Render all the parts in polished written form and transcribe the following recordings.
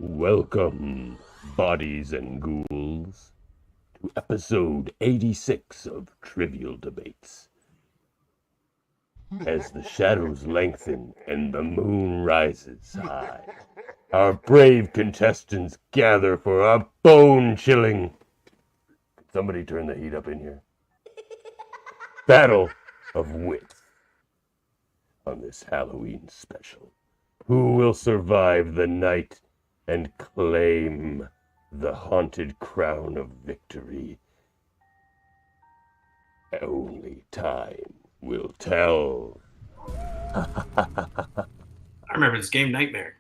Welcome, bodies and ghouls, to episode 86 of Trivial Debates. As the shadows lengthen and the moon rises high, our brave contestants gather for a bone-chilling... Somebody turn the heat up in here. Battle of wits. On this Halloween special, who will survive the night and claim the haunted crown of victory? Only time will tell. I remember this game, Nightmare.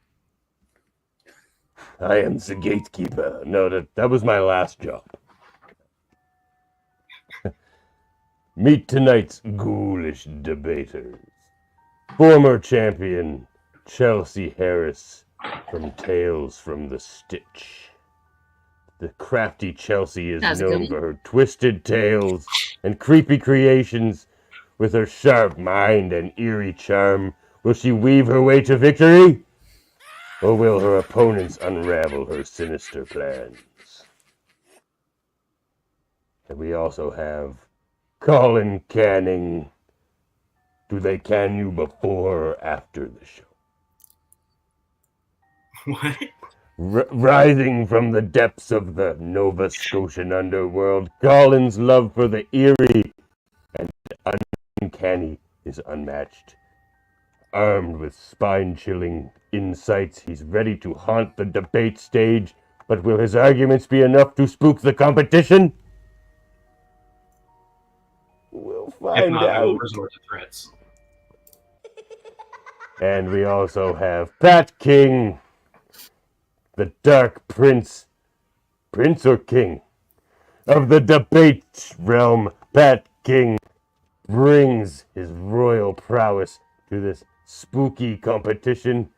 I am the gatekeeper. No, that was my last job. Meet tonight's ghoulish debaters. Former champion Chelsea Harris from Tales from the Stitch. The crafty Chelsea is known for her twisted tales and creepy creations. With her sharp mind and eerie charm, will she weave her way to victory? Or will her opponents unravel her sinister plans? And we also have Colin Canning. Do they can you before or after the show? What? Rising from the depths of the Nova Scotian underworld, Colin's love for the eerie and uncanny is unmatched. Armed with spine-chilling insights, he's ready to haunt the debate stage, but will his arguments be enough to spook the competition? We'll find If not, I will out. resort to threats. And we also have Pat King, the Dark Prince. Prince or King? Of the debate realm. Pat King brings his royal prowess to this spooky competition.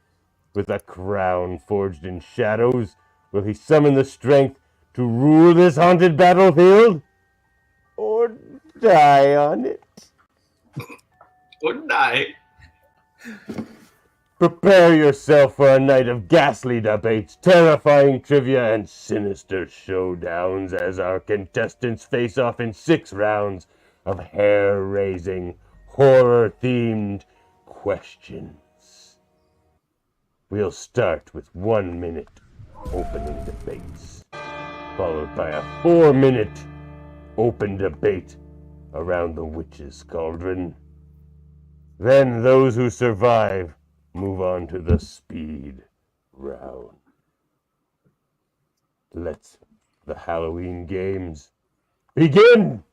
With a crown forged in shadows, will he summon the strength to rule this haunted battlefield? Or die on it? Or die. Prepare yourself for a night of ghastly debates, terrifying trivia, and sinister showdowns as our contestants face off in 6 rounds of hair-raising, horror-themed questions. We'll start with 1-minute opening debates, followed by a 4-minute open debate around the witch's cauldron. Then those who survive move on to the speed round. Let's the Halloween games begin!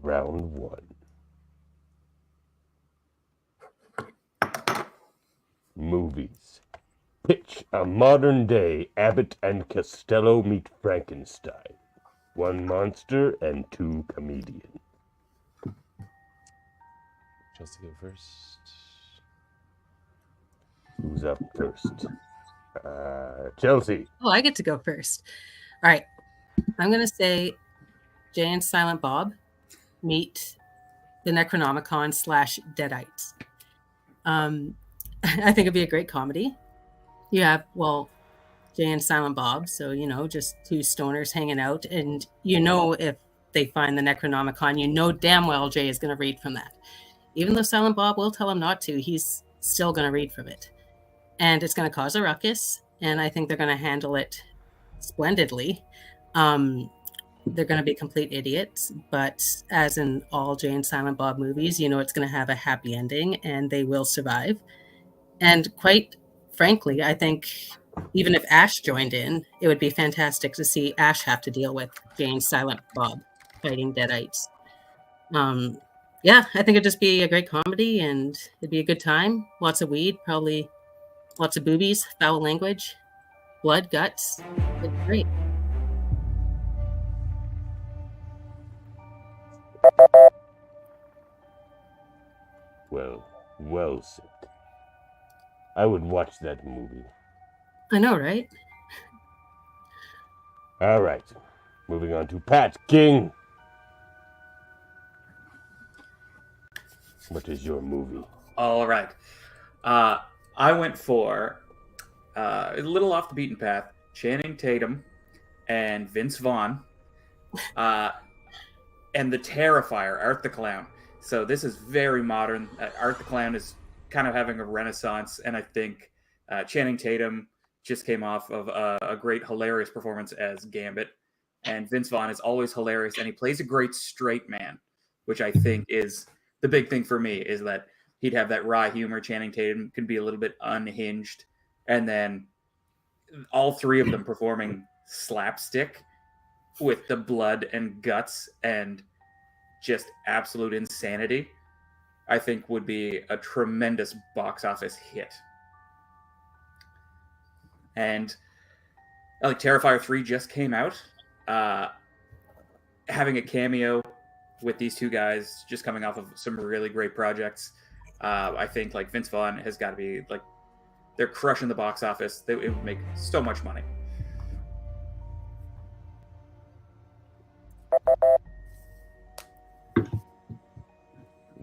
Round 1. Movies. Pitch a modern-day Abbott and Costello meet Frankenstein. 1 monster and 2 comedians. Chelsea, go first. Who's up first? Chelsea. Oh, I get to go first. All right. I'm going to say Jay and Silent Bob meet the Necronomicon / Deadites. I think it'd be a great comedy. You have, Jay and Silent Bob, so, just 2 stoners hanging out. And, if they find the Necronomicon, damn well Jay is going to read from that. Even though Silent Bob will tell him not to, he's still going to read from it. And it's going to cause a ruckus, and I think they're going to handle it splendidly. They're going to be complete idiots, but as in all Jay and Silent Bob movies, it's going to have a happy ending, and they will survive. And quite frankly, I think even if Ash joined in, it would be fantastic to see Ash have to deal with Jay and Silent Bob fighting Deadites. I think it'd just be a great comedy, and it'd be a good time. Lots of weed, probably lots of boobies, foul language, blood, guts. It's great. Well said. I would watch that movie. I know, right? All right. Moving on to Pat King. What is your movie? All right. I went for a little off the beaten path. Channing Tatum and Vince Vaughn, and the Terrifier, Art the Clown. So this is very modern. Art the Clown is kind of having a renaissance, and I think Channing Tatum just came off of a great, hilarious performance as Gambit, and Vince Vaughn is always hilarious, and he plays a great straight man, which I think is the big thing for me, is that he'd have that wry humor. Channing Tatum can be a little bit unhinged, and then all three of them performing slapstick with the blood and guts and just absolute insanity, I think would be a tremendous box office hit. And like Terrifier 3 just came out. Having a cameo with these two guys just coming off of some really great projects, I think like Vince Vaughn has got to be like, they're crushing the box office. It would make so much money.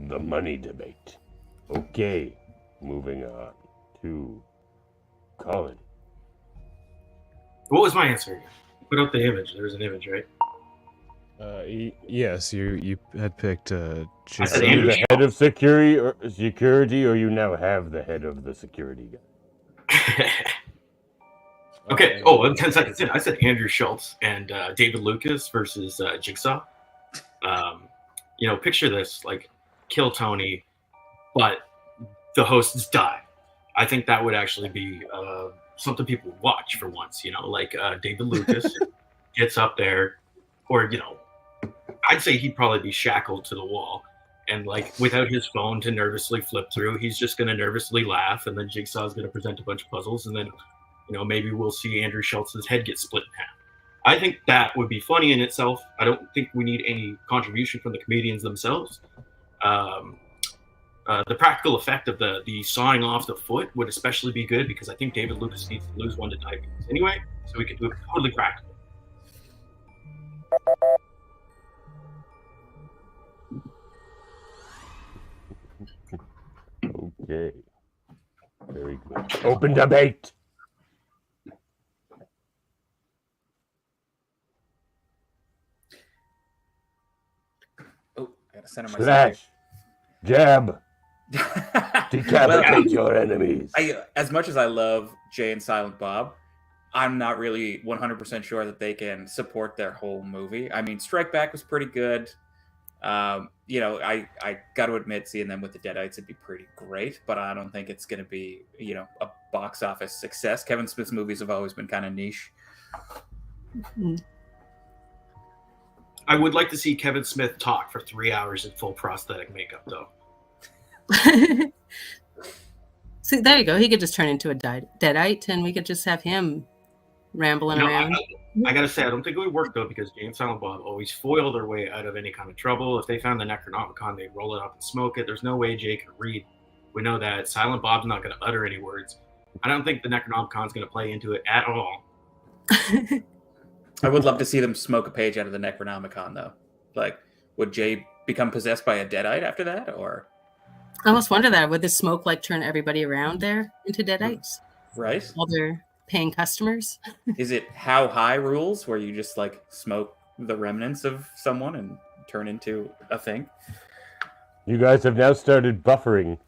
The money debate. Okay, moving on to Colin. What was my answer? Put up the image. There was an image, right? Yes, you had picked I Are said you Andrew the head of security, or you now have the head of the security guy? Okay. Oh, and 10 seconds in, I said Andrew Schultz and David Lucas versus Jigsaw. Picture this, like, kill Tony, but the hosts die. I think that would actually be something people would watch for once, like David Lucas gets up there, or, I'd say he'd probably be shackled to the wall. And, like, without his phone to nervously flip through, he's just going to nervously laugh, and then Jigsaw's going to present a bunch of puzzles, and then, maybe we'll see Andrew Schultz's head get split in half. I think that would be funny in itself. I don't think we need any contribution from the comedians themselves. The practical effect of the sawing off the foot would especially be good, because I think David Lucas needs to lose one to diabetes anyway, so we can do it totally practical. Okay. Very good. Open debate. Oh, I gotta center Slash. Jab. myself. Decapitate your enemies. As much as I love Jay and Silent Bob, I'm not really 100% sure that they can support their whole movie. I mean, Strike Back was pretty good. I got to admit, seeing them with the Deadites, it'd be pretty great, but I don't think it's going to be, a box office success. Kevin Smith's movies have always been kind of niche. I would like to see Kevin Smith talk for 3 hours in full prosthetic makeup, though. See, there you go. He could just turn into a Deadite, and we could just have him rambling around. I gotta say, I don't think it would work, though, because Jay and Silent Bob always foil their way out of any kind of trouble. If they found the Necronomicon, they'd roll it up and smoke it. There's no way Jay could read. We know that Silent Bob's not going to utter any words. I don't think the Necronomicon's going to play into it at all. I would love to see them smoke a page out of the Necronomicon, though. Like, would Jay become possessed by a Deadite after that, or? I almost wonder that. Would the smoke turn everybody around there into Deadites? Right. All their paying customers? Is it How High rules, where you just smoke the remnants of someone and turn into a thing? You guys have now started buffing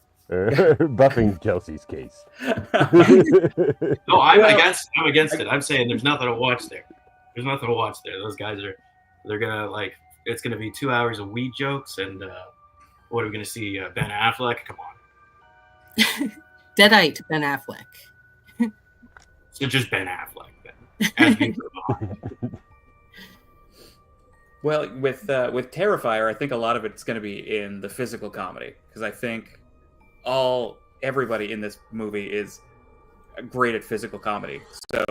Kelsey's case. No, I'm against it. I'm saying there's nothing to watch there. There's nothing to watch there. Those guys they're gonna it's gonna be 2 hours of weed jokes, and what are we gonna see? Ben Affleck? Come on. Deadite Ben Affleck. So just Ben Affleck then. As we move on. Well, with Terrifier, I think a lot of it's going to be in the physical comedy, because I think everybody in this movie is great at physical comedy. So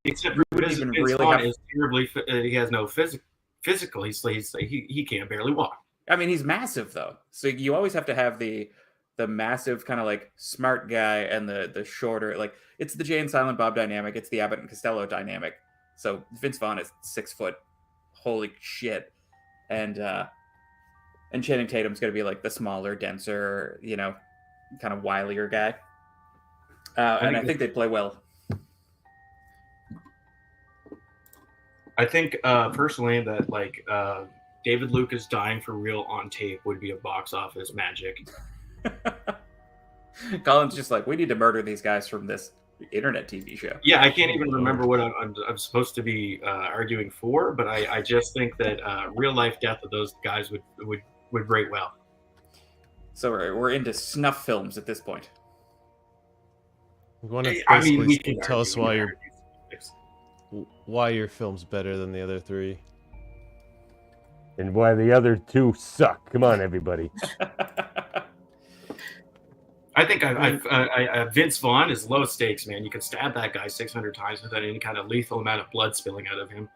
except Vince Vaughn is terribly. He has no physical. He can't barely walk. I mean, he's massive though. So you always have to have the massive kind of smart guy and the shorter, it's the Jay and Silent Bob dynamic. It's the Abbott and Costello dynamic. So Vince Vaughn is 6 foot. Holy shit. And And Channing Tatum's going to be like the smaller, denser, kind of wilier guy. And I think they play well. I think personally that like David Lucas dying for real on tape would be a box office magic. Colin's just like, we need to murder these guys from this internet TV show. Yeah, I can't even remember what I'm supposed to be arguing for, but I just think that real life death of those guys would rate well. So we're into snuff films at this point. We want to I mean, basically tell us why your film's better than the other three. And why the other two suck. Come on, everybody. I think Vince Vaughn is low stakes, man. You can stab that guy 600 times without any kind of lethal amount of blood spilling out of him.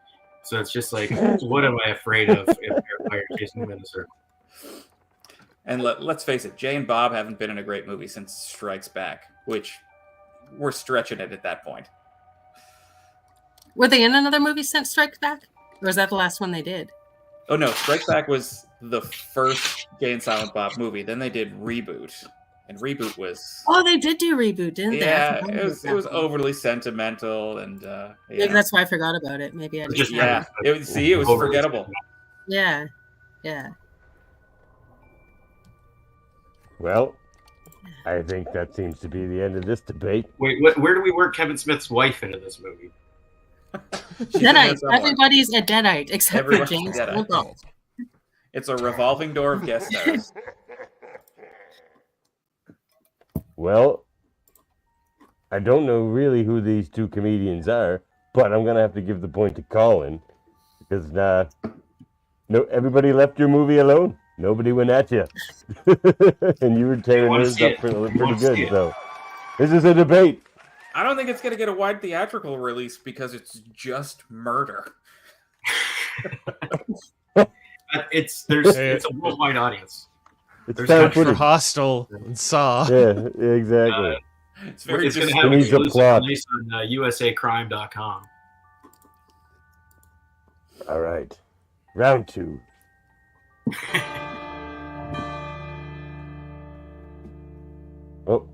So it's just like, what am I afraid of if they're fired chasing him in a circle? And let's face it, Jay and Bob haven't been in a great movie since Strikes Back, which we're stretching it at that point. Were they in another movie since Strike Back? Or was that the last one they did? Oh, no. Strike Back was the first Jay and Silent Bob movie. Then they did Reboot. And Reboot was... Oh, they did do Reboot, didn't they? Yeah, it was overly sentimental. And maybe that's why I forgot about it. Maybe I just... Yeah, it was forgettable. Yeah. Well, I think that seems to be the end of this debate. Wait, where do we work Kevin Smith's wife into this movie? Deadite. Everybody's a Deadite except for James Woodall. It's a revolving door of guest stars. Well, I don't know really who these two comedians are, but I'm going to have to give the point to Colin because no, everybody left your movie alone. Nobody went at you. And you were tearing yours up pretty good. So this is a debate. I don't think it's going to get a wide theatrical release because it's just murder. It's a worldwide audience. It's found for Hostel and Saw. Yeah, exactly. It's very going to have a release on usacrime.com. All right. Round 2. Oh,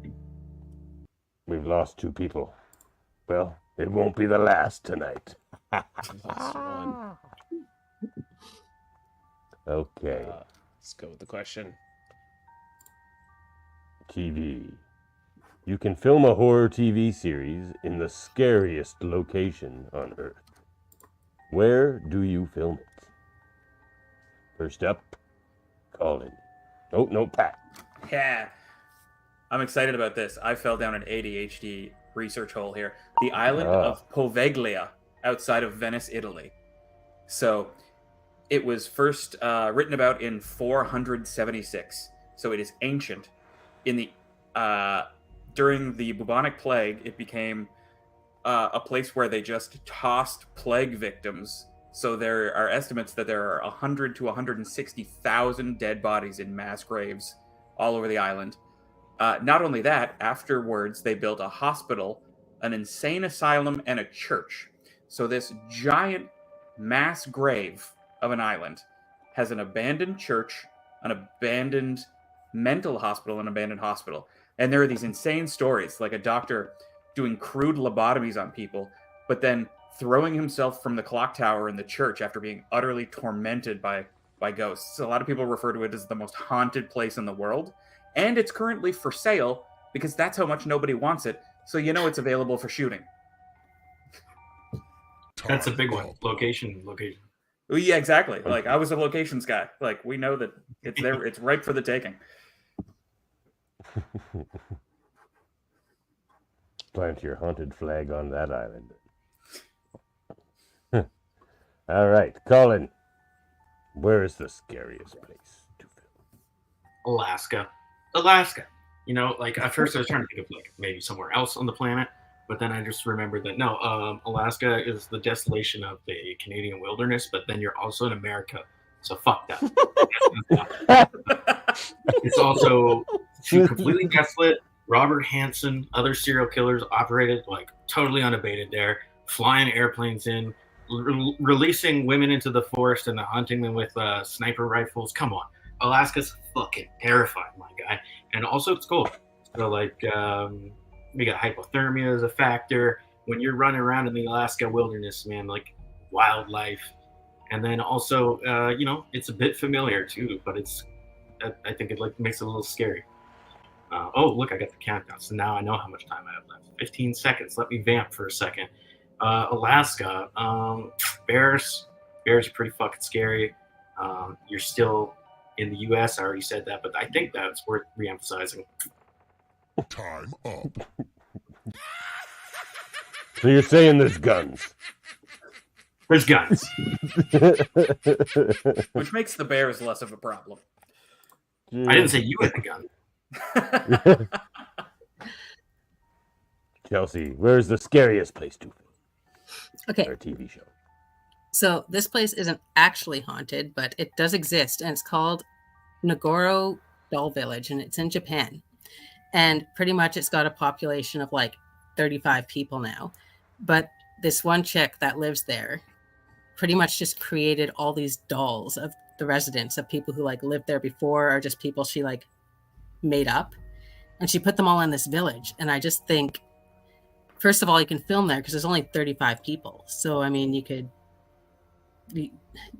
we've lost 2 people. Well, it won't be the last tonight. Lost one. Okay. Let's go with the question. TV. You can film a horror TV series in the scariest location on Earth. Where do you film it? First up, Colin. Oh, no, Pat. Yeah. I'm excited about this. I fell down an ADHD research hole here. The island of Poveglia outside of Venice, Italy. So it was first written about in 476. So it is ancient. During the bubonic plague, it became a place where they just tossed plague victims. So there are estimates that there are 100 to 160,000 dead bodies in mass graves all over the island. Not only that, afterwards they built a hospital, an insane asylum, and a church. So this giant mass grave of an island has an abandoned church, an abandoned mental hospital, an abandoned hospital. And there are these insane stories, like a doctor doing crude lobotomies on people, but then throwing himself from the clock tower in the church after being utterly tormented by ghosts. So a lot of people refer to it as the most haunted place in the world. And it's currently for sale because that's how much nobody wants it. So it's available for shooting. That's a big one. Location. Well, yeah, exactly. Like, I was a locations guy. Like, we know that it's there. It's ripe for the taking. Plant your haunted flag on that island. All right, Colin. Where is the scariest place to film? Alaska. At first I was trying to think of maybe somewhere else on the planet, but then I just remembered that Alaska is the desolation of the Canadian wilderness, but then you're also in America, so fuck that. It's also completely desolate. Robert Hansen, other serial killers operated totally unabated there, flying airplanes in, releasing women into the forest and hunting them with sniper rifles. Come on. Alaska's fucking terrifying, my guy. And also it's cold. So like we got hypothermia as a factor. When you're running around in the Alaska wilderness, man, like wildlife. And then also, it's a bit familiar too, but I think it like makes it a little scary. Oh, look, I got the countdown. So now I know how much time I have left. 15 seconds. Let me vamp for a second. Alaska, bears. Bears are pretty fucking scary. You're still in the U.S. I already said that, but I think that's worth reemphasizing. Time up. So you're saying there's guns? There's guns. Which makes the bears less of a problem. I didn't say you had a gun. Chelsea, where's the scariest place to film Okay, our TV show? so this place isn't actually haunted, but it does exist, and it's called Nagoro Doll Village, and it's in Japan. And pretty much it's got a population of like 35 people now. But this one chick that lives there pretty much just created all these dolls of the residents, of people who like lived there before, or just people she like made up. And she put them all in this village. And I just think, first of all, you can film there because there's only 35 people. So, I mean,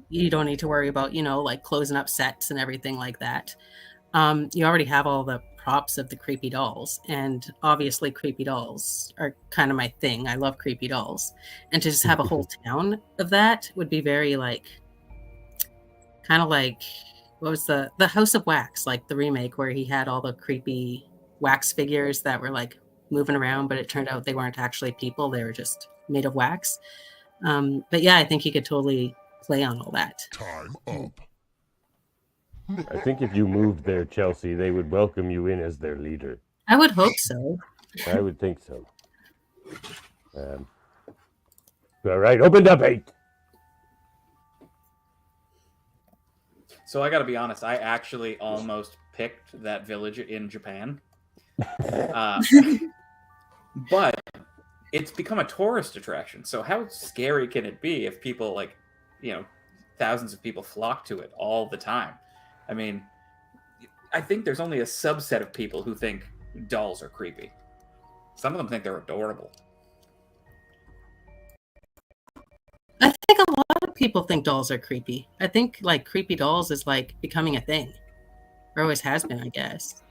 you don't need to worry about, like closing up sets and everything like that. You already have all the props of the creepy dolls, and obviously creepy dolls are kind of my thing. I love creepy dolls, and to just have a whole town of that would be very like, kind of like, what was the House of Wax, like the remake where he had all the creepy wax figures that were like moving around, but it turned out they weren't actually people, they were just made of wax. But yeah, I think you could totally play on all that. Time up. I think if you moved there, Chelsea, they would welcome you in as their leader. I would hope so. I would think so. All right, opened up 8. So I got to be honest, I actually almost picked that village in Japan. But it's become a tourist attraction. So how scary can it be if people like, thousands of people flock to it all the time? I mean, I think there's only a subset of people who think dolls are creepy. Some of them think they're adorable. I think a lot of people think dolls are creepy. I think like creepy dolls is like becoming a thing, or always has been, I guess.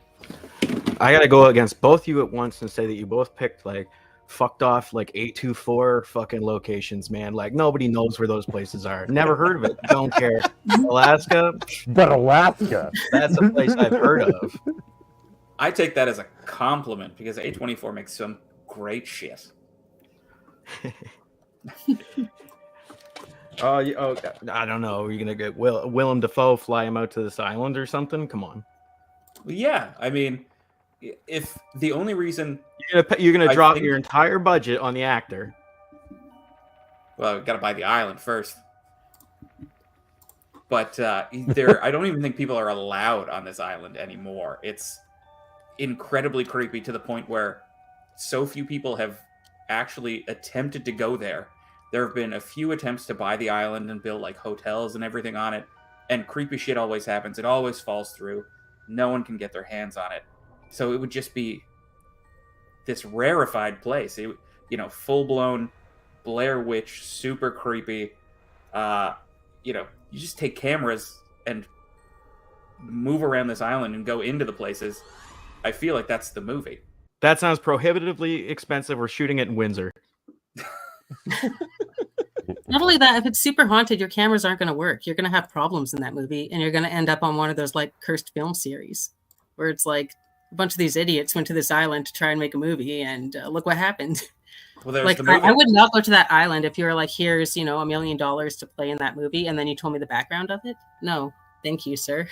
I gotta go against both you at once and say that you both picked like fucked off like 824 fucking locations, man. Like nobody knows where those places are. Never heard of it. Don't care. Alaska, But Alaska. that's a place I've heard of. I take that as a compliment because A24 makes some great shit. I don't know. Are you gonna get Willem Dafoe fly him out to this island or something? Come on. Well, yeah, I mean, if the only reason, You're gonna I drop think- your entire budget on the actor. well, we got to buy the island first. But I don't even think people are allowed on this island anymore. It's incredibly creepy to the point where so few people have actually attempted to go there. There have been a few attempts to buy the island and build like hotels and everything on it, and creepy shit always happens. It always falls through. No one can get their hands on it. So it would just be this rarefied place. Full-blown Blair Witch, super creepy. You just take cameras and move around this island and go into the places. I feel like that's the movie. That sounds prohibitively expensive. We're shooting it in Windsor. Not only that, if it's super haunted, your cameras aren't going to work. You're going to have problems in that movie, and you're going to end up on one of those like cursed film series where it's like a bunch of these idiots went to this island to try and make a movie, and look what happened. Well, there's Like the movie. I would not go to that island if you were like, here's $1 million to play in that movie, and then you told me the background of it. No, thank you, sir.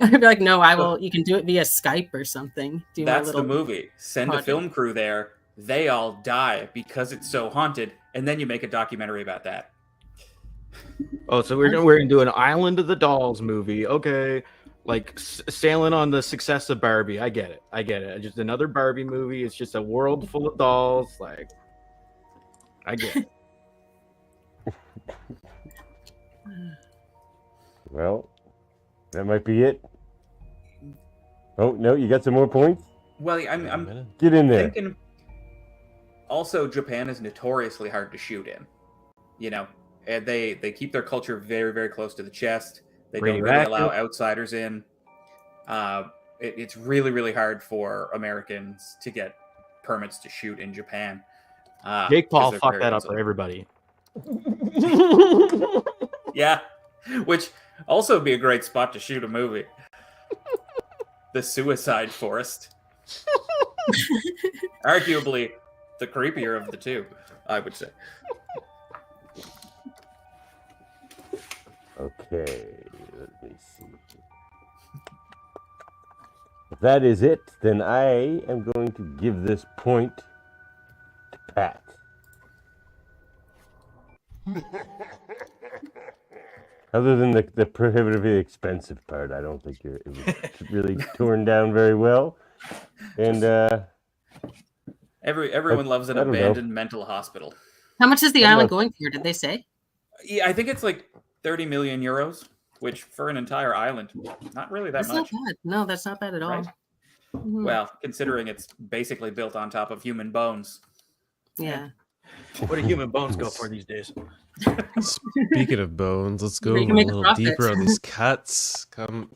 I'd be like, no, I will. You can do it via Skype or something. That's the movie. Send a film crew there. They all die because it's so haunted, and then you make a documentary about that. Oh, so we're gonna do an Island of the Dolls movie. Okay, like sailing on the success of Barbie. I get it. Just another Barbie movie. It's just a world full of dolls. Like, I get it. Well, That might be it. Oh, no, you got some more points? Well, Wait a I'm minute. Get in there. thinking. Also, Japan is notoriously hard to shoot in. You know, and they keep their culture very, very close to the chest. They don't really allow Radioactive. outsiders in. It's really, really hard for Americans to get permits to shoot in Japan. Jake Paul 'cause they're fucked very that up for conservative. everybody. Yeah, which also be a great spot to shoot a movie. The Suicide Forest. Arguably the creepier of the two, I would say. Okay, let me see. If that is it, then I am going to give this point to Pat. Other than the prohibitively expensive part, I don't think it was really torn down very well. And Everyone loves an I don't know. abandoned mental hospital. How much is the I don't island know. going for? Did they say? Yeah, I think it's like 30 million euros, which for an entire island, not really that That's much. not bad. No, that's not bad at all. Right? Mhm. Well, considering it's basically built on top of human bones. Yeah. What do human bones go for these days? Speaking of bones, let's go You a can make a little profit. deeper on these cuts. Come,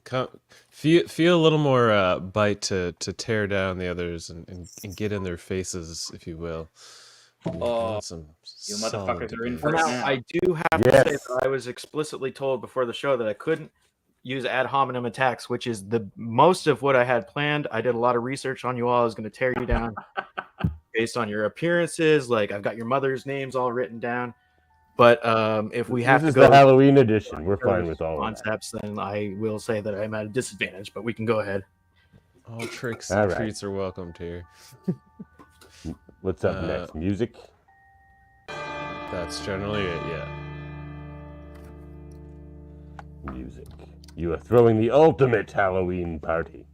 feel a little more bite to tear down the others and get in their faces, if you will. We Oh, want some you solid motherfuckers are in debate. for it Now, now. I do have Yes. to say that I was explicitly told before the show that I couldn't use ad hominem attacks, which is the most of what I had planned. I did a lot of research on you all. I was going to tear you down based on your appearances. Like, I've got your mother's names all written down. But if we have this to is go the Halloween edition. We're those fine with all of that. concepts, then I will say that I'm at a disadvantage. But we can go ahead. All tricks All and right. treats are welcomed here. What's up Uh, next? Music? That's generally it, yeah. Music. You are throwing the ultimate Halloween party.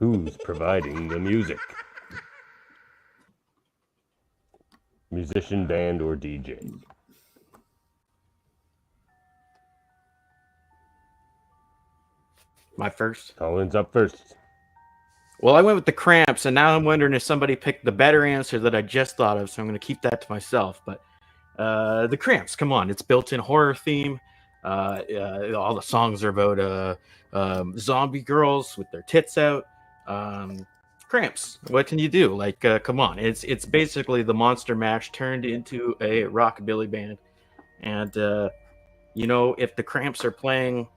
Who's providing the music? Musician, band, or DJ? My first. Colin's up first. Well, I went with the Cramps, and now I'm wondering if somebody picked the better answer that I just thought of, so I'm going to keep that to myself. But the Cramps, come on, it's built-in horror theme. All the songs are about zombie girls with their tits out. Cramps, what can you do? Like, come on, it's basically the Monster Mash turned into a rockabilly band, and if the Cramps are playing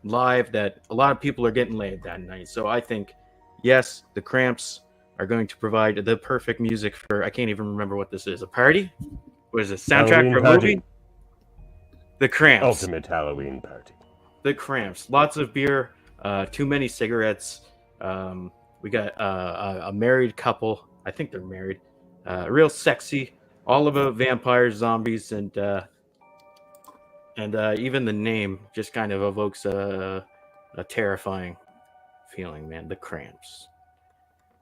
live, that a lot of people are getting laid that night. So I think, yes, the Cramps are going to provide the perfect music for, I can't even remember what this is, a party? What is it, soundtrack Halloween for a party. movie? The Cramps. Ultimate Halloween party. The Cramps. Lots of beer, too many cigarettes. We got a married couple. I think they're married. Real sexy. All about vampires, zombies, and even the name just kind of evokes a terrifying feeling, man. The Cramps.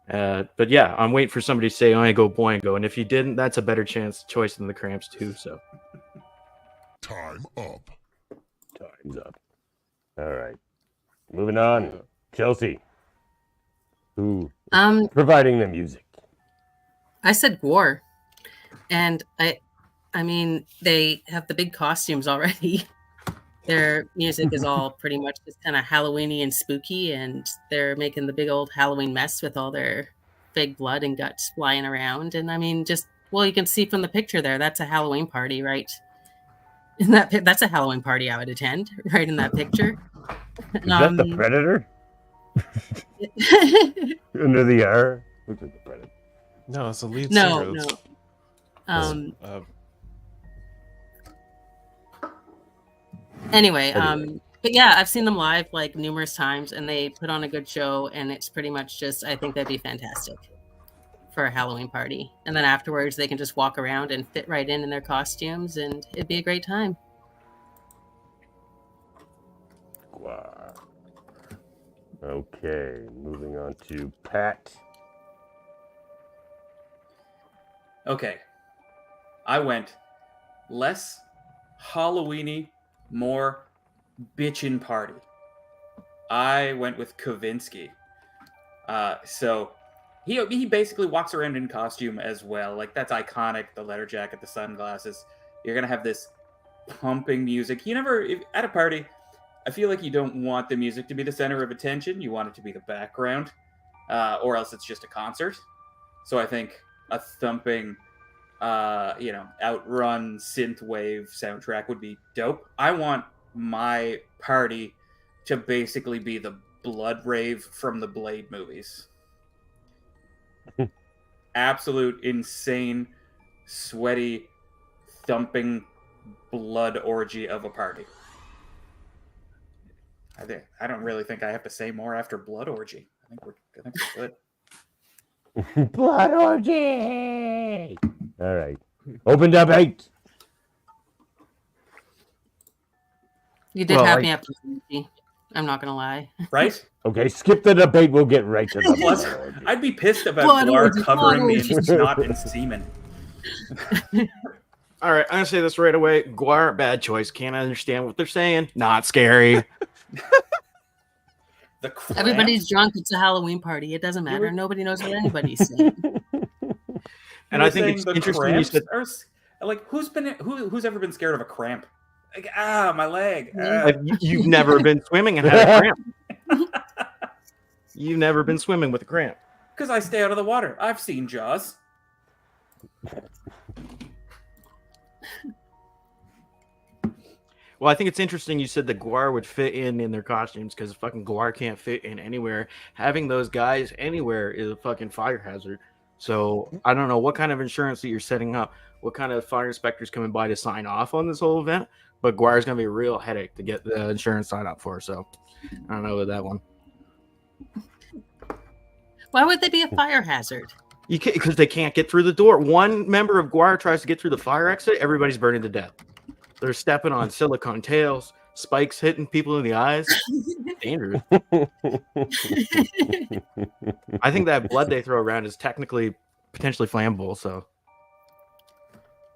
But yeah, I'm waiting for somebody to say Oingo Boingo, and if you didn't, that's a better choice than the Cramps too. So Time up. Time's up. All right. Moving on. Chelsea. Who providing the music? I said Gore, and I mean they have the big costumes already. Their music is all pretty much just kind of Halloweeny and spooky, and they're making the big old Halloween mess with all their fake blood and guts flying around. And I mean, you can see from the picture there, that's a Halloween party, right? That's a Halloween party I would attend, right in that picture. Is that the Predator? Under the R? Looks like the Predator. No, it's the lead No, singer. no. That's, Anyway, Anyway. but yeah, I've seen them live like numerous times, and they put on a good show, and it's pretty much just, I think that'd be fantastic for a Halloween party. And then afterwards, they can just walk around and fit right in their costumes, and it'd be a great time. Wow. Okay, moving on to Pat. Okay. I went less Halloweeny, more bitchin' party. I went with Kavinsky. So he basically walks around in costume as well. Like, that's iconic. The leather jacket, the sunglasses. You're gonna have this pumping music. At a party, I feel like you don't want the music to be the center of attention. You want it to be the background, or else it's just a concert. So I think a thumping, outrun synthwave soundtrack would be dope. I want my party to basically be the blood rave from the Blade movies. Absolute insane, sweaty, thumping blood orgy of a party. I don't really think I have to say more after blood orgy. I think we're good. Blood orgy! All right. Open debate. You did have me up to Kavinsky. I'm not gonna lie. Right? Okay, skip the debate. We'll get right to the Plus, blood orgy. I'd be pissed about Blood Blar orgy, covering me in blood orgy. snot and semen. All right, I'm gonna say this right away. Guar, bad choice. Can't understand what they're saying. Not scary. The cramp. Everybody's drunk. It's a Halloween party. It doesn't matter. Nobody knows what anybody's saying. And I think it's interesting you said like, who's ever been scared of a cramp? Like, my leg. like, you've never been swimming and had a cramp. You've never been swimming with a cramp. Because I stay out of the water. I've seen Jaws. Well, I think it's interesting you said the Guar would fit in their costumes because fucking Guar can't fit in anywhere. Having those guys anywhere is a fucking fire hazard. So I don't know what kind of insurance that you're setting up, what kind of fire inspectors coming by to sign off on this whole event, but Guar is going to be a real headache to get the insurance sign up for. So I don't know about that one. Why would they be a fire hazard? Because they can't get through the door. One member of Guar tries to get through the fire exit, everybody's burning to death. They're stepping on silicone tails, spikes hitting people in the eyes. Dangerous. I think that blood they throw around is technically potentially flammable. So,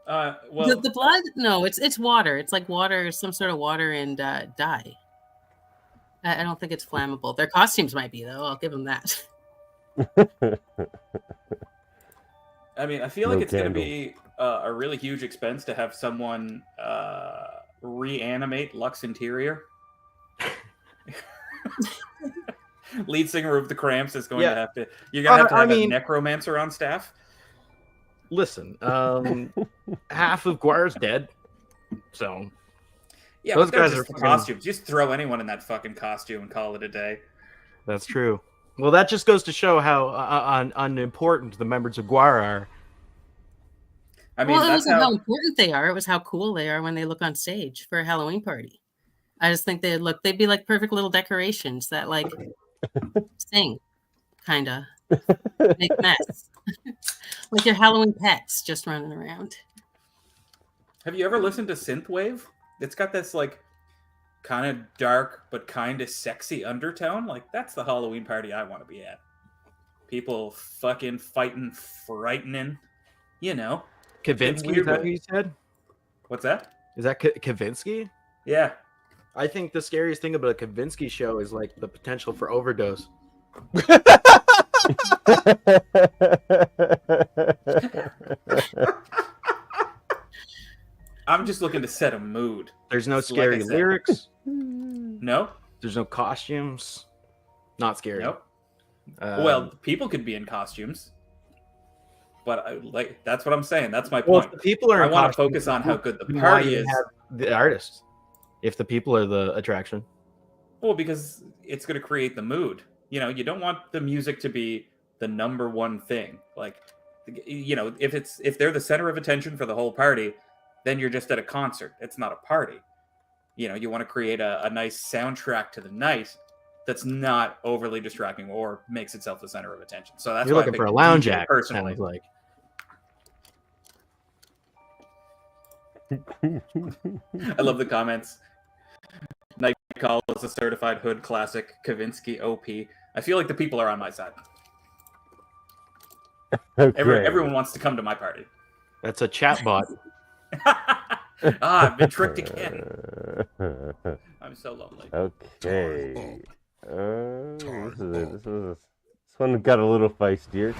Well, the blood? No, it's water. It's like water, some sort of water and dye. I don't think it's flammable. Their costumes might be, though. I'll give them that. I mean, I feel like it's going to be a really huge expense to have someone reanimate Lux Interior. Lead singer of the Cramps is going to have to. You're going to have a necromancer on staff. Listen, half of Guar's dead, so yeah, those guys are are costumes. Just throw anyone in that fucking costume and call it a day. That's true. Well, that just goes to show how unimportant the members of Guar are. I mean, well, it wasn't how important they are. It was how cool they are when they look on stage for a Halloween party. I just think they'd be like perfect little decorations that like sing, kind of make mess. Like your Halloween pets just running around. Have you ever listened to Synthwave? It's got this like kind of dark but kind of sexy undertone. Like, that's the Halloween party I want to be at. People fucking fighting, frightening, Kavinsky, is that who you said? What's that? Is that Kavinsky? Yeah. I think the scariest thing about a Kavinsky show is like the potential for overdose. I'm just looking to set a mood. There's no scary lyrics. No. There's no costumes. Not scary. Nope. Well, people could be in costumes. But that's what I'm saying. That's my point. Well, if the people are I want to focus on how good the party is. The artists. If the people are the attraction. Well, because it's going to create the mood. You don't want the music to be the number one thing. Like, if they're the center of attention for the whole party, then you're just at a concert. It's not a party. You want to create a nice soundtrack to the night that's not overly distracting or makes itself the center of attention. So that's you're looking for a lounge act, personally. Like. I love the comments. Night Call is a certified hood classic. Kavinsky OP. I feel like the people are on my side. Okay. Everyone wants to come to my party. That's a chat bot. I've been tricked again. I'm so lonely. Okay. This one got a little feistier.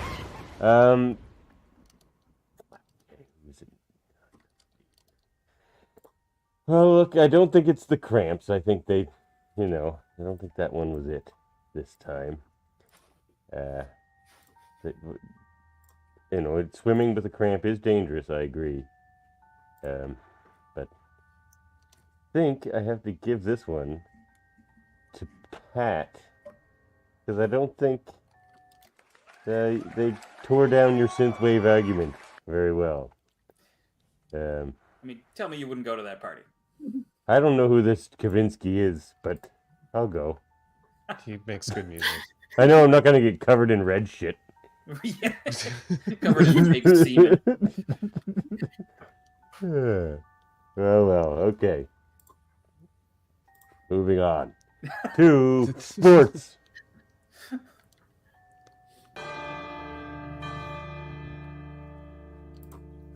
Oh, look, I don't think it's the cramps. I think I don't think that one was it this time. Swimming with a cramp is dangerous, I agree. But I think I have to give this one to Pat, because I don't think they tore down your synthwave argument very well. I mean, tell me you wouldn't go to that party. I don't know who this Kavinsky is, but I'll go. He makes good music. I know I'm not going to get covered in red shit. Yeah. Covered in fake semen. Well, okay. Moving on to sports.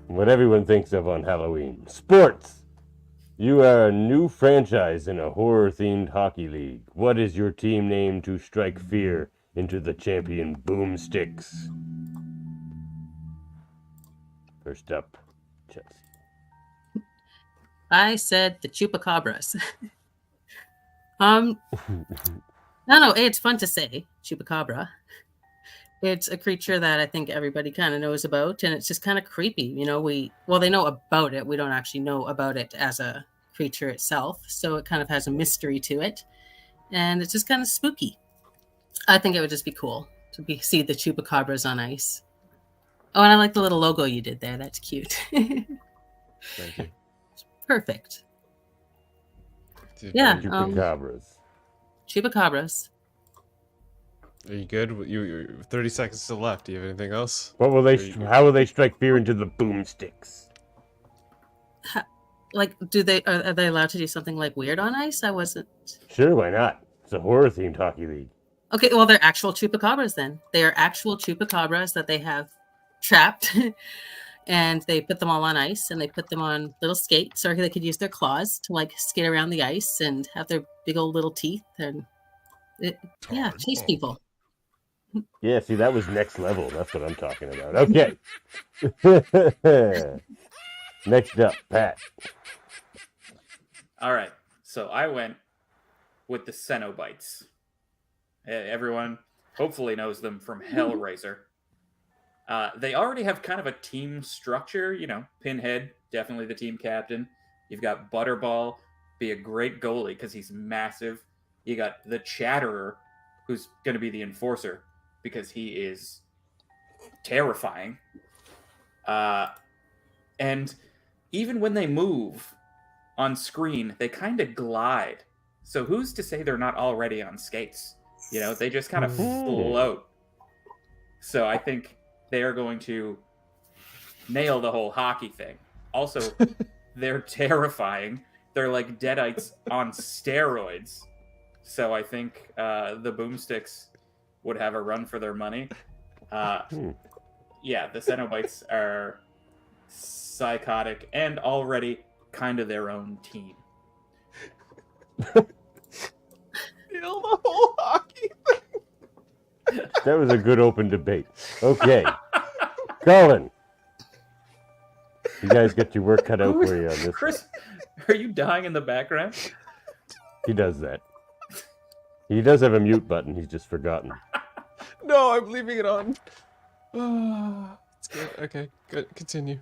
What everyone thinks of on Halloween. Sports! You are a new franchise in a horror-themed hockey league. What is your team name to strike fear into the champion Boomsticks? First up, Chelsea. I said the chupacabras. No, it's fun to say chupacabra. It's a creature that I think everybody kind of knows about, and it's just kind of creepy. They know about it. We don't actually know about it as a creature itself, so it kind of has a mystery to it, and it's just kind of spooky. I think it would just be cool to see the chupacabras on ice. Oh, and I like the little logo you did there. That's cute. Thank you. Perfect. Yeah. Chupacabras. Are you good? You're 30 seconds still left. Do you have anything else? How will they strike fear into the Boomsticks? Are they allowed to do something like weird on ice? I wasn't. Sure, why not? It's a horror-themed hockey league. Okay, well, they're actual chupacabras then. They are actual chupacabras that they have trapped, and they put them all on ice, and they put them on little skates, or they could use their claws to skate around the ice and have their big old little teeth and chase people. Yeah, see, that was next level. That's what I'm talking about. Okay. Next up, Pat. All right. So I went with the Cenobites. Everyone hopefully knows them from Hellraiser. They already have kind of a team structure. Pinhead, definitely the team captain. You've got Butterball, be a great goalie because he's massive. You got the Chatterer, who's going to be the enforcer because he is terrifying. And even when they move on screen, they kind of glide. So who's to say they're not already on skates? They just kind of float. So I think they are going to nail the whole hockey thing. Also, they're terrifying. They're like Deadites on steroids. So I think the Boomsticks would have a run for their money. Yeah, the Cenobites are psychotic and already kind of their own team. Kill the whole hockey thing. That was a good open debate. Okay. Colin. You guys get your work cut out for you on this. Chris, are you dying in the background? He does that. He does have a mute button. He's just forgotten. No, I'm leaving it on. It's good. Okay, good. Continue.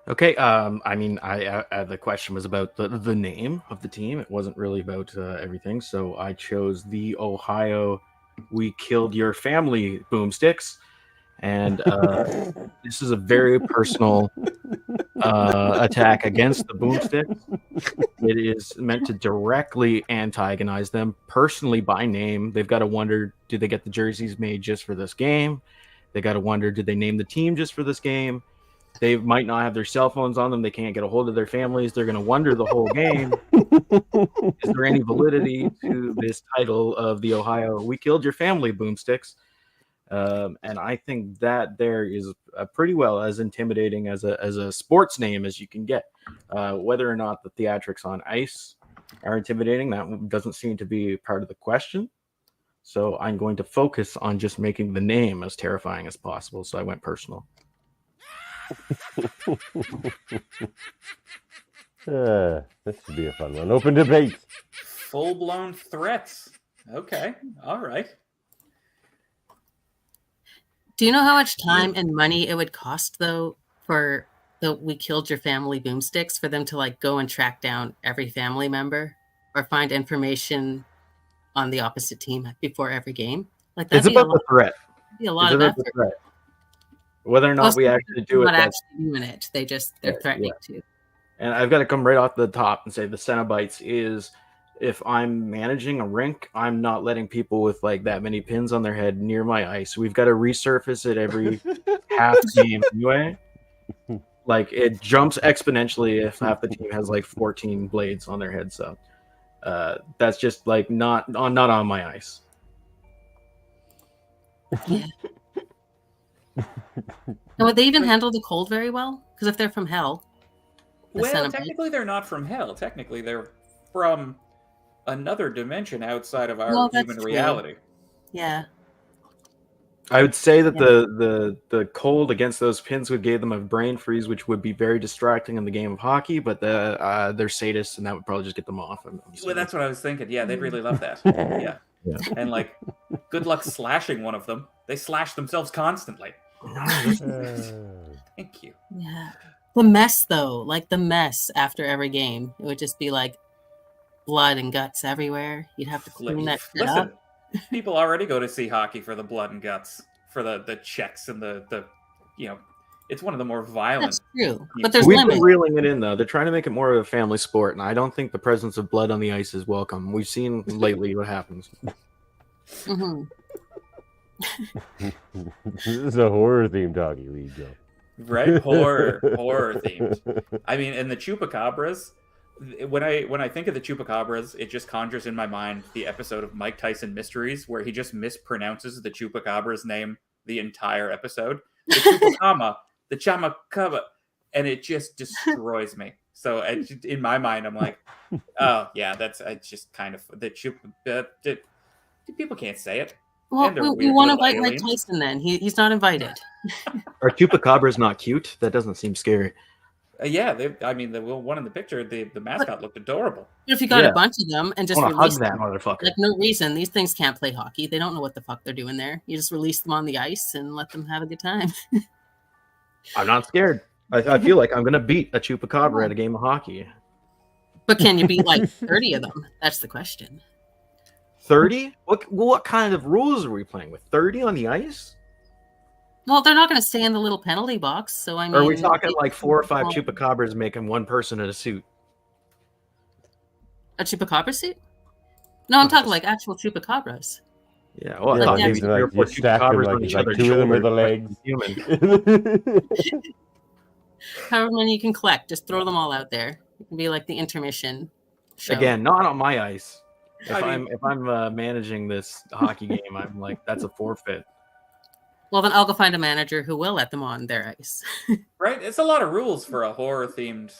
Okay. The question was about the name of the team. It wasn't really about everything. So I chose the Ohio "We Killed Your Family" Boomsticks, and this is a very personal attack against the Boomsticks. It is meant to directly antagonize them personally by name. They've got to wonder, did they get the jerseys made just for this game? They got to wonder, did they name the team just for this game? They might not have their cell phones on them. They can't get a hold of their families. They're going to wonder the whole game. Is there any validity to this title of the Ohio "We Killed Your Family" Boomsticks? And I think that there is pretty well as intimidating as a sports name as you can get. Whether or not the theatrics on ice are intimidating. That doesn't seem to be part of the question. So I'm going to focus on just making the name as terrifying as possible. So I went personal. This should be a fun one. Open debate. Full-blown threats. Okay. All right. Do you know how much time and money it would cost, though, for the We Killed Your Family Boomsticks for them to like go and track down every family member or find information on the opposite team before every game? Like It's about the threat. Be a lot It's of about effort. the threat. Whether or not we actually do it. Not actually doing it. They're threatening to. And I've got to come right off the top and say the Cenobites is, if I'm managing a rink, I'm not letting people with like that many pins on their head near my ice. We've got to resurface it every half game anyway. Like it jumps exponentially if half the team has like 14 blades on their head. So that's just like not on my ice. Yeah. And would they even handle the cold very well? Because if they're from hell. Well, technically they're not from hell. Technically they're from another dimension outside of our human reality. Yeah. I would say that the cold against those pins would give them a brain freeze, which would be very distracting in the game of hockey. But they're sadists, and that would probably just get them off. Well, that's what I was thinking. Yeah, they'd really love that. Yeah. And like, good luck slashing one of them. They slash themselves constantly. Thank you. Yeah. The mess, though, like the mess after every game, it would just be like blood and guts everywhere. You'd have to clean that shit up. People already go to see hockey for the blood and guts, for the checks and the it's one of the more violent. That's true, but there's we've limits. been reeling it in though. They're trying to make it more of a family sport, and I don't think the presence of blood on the ice is welcome. We've seen lately what happens. Mm-hmm. This is a horror themed hockey league, Joe. Right, horror themed. I mean, and the chupacabras. When I think of the chupacabras, it just conjures in my mind the episode of Mike Tyson Mysteries where he just mispronounces the chupacabra's name the entire episode. The chupacama, the chamacaba, and it just destroys me. So in my mind, I'm like, oh yeah, it's just kind of the people can't say it. Well, we want to invite Mike Tyson then. He's not invited. Are chupacabras not cute? That doesn't seem scary. Yeah, the one in the picture, the mascot looked adorable. But if you got a bunch of them and just release that them, motherfucker. like no reason, these things can't play hockey. They don't know what the fuck they're doing there. You just release them on the ice and let them have a good time. I'm not scared. I feel like I'm gonna beat a chupacabra at a game of hockey. But can you beat like 30 of them? That's the question. 30? What kind of rules are we playing with? 30 on the ice? Well, they're not going to stay in the little penalty box, so I mean... Or are we talking like 4 or 5 chupacabras making one person in a suit? A chupacabra suit? No, I'm talking like actual chupacabras. Yeah, well, I thought maybe 3 or 4 chupacabras on each other's two of them with the legs. However many you can collect, just throw them all out there. It can be like the intermission show. Again, not on my ice. If I'm managing this hockey game, I'm like, that's a forfeit. Well, then I'll go find a manager who will let them on their ice. Right? It's a lot of rules for a horror-themed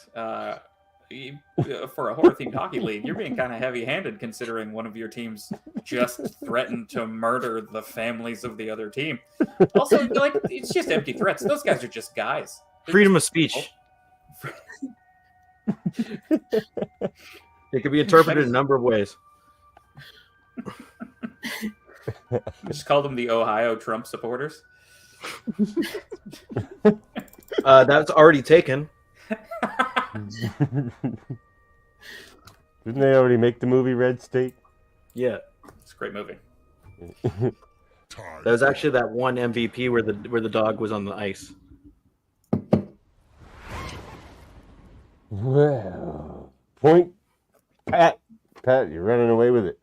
hockey league. You're being kind of heavy-handed considering one of your teams just threatened to murder the families of the other team. Also, like, it's just empty threats. Those guys are just guys. Freedom of speech. It could be interpreted in a number of ways. Just call them the Ohio Trump supporters. That's already taken. Didn't they already make the movie Red State? Yeah, it's a great movie. That was actually that one MVP where the dog was on the ice. Well, point. Pat, you're running away with it.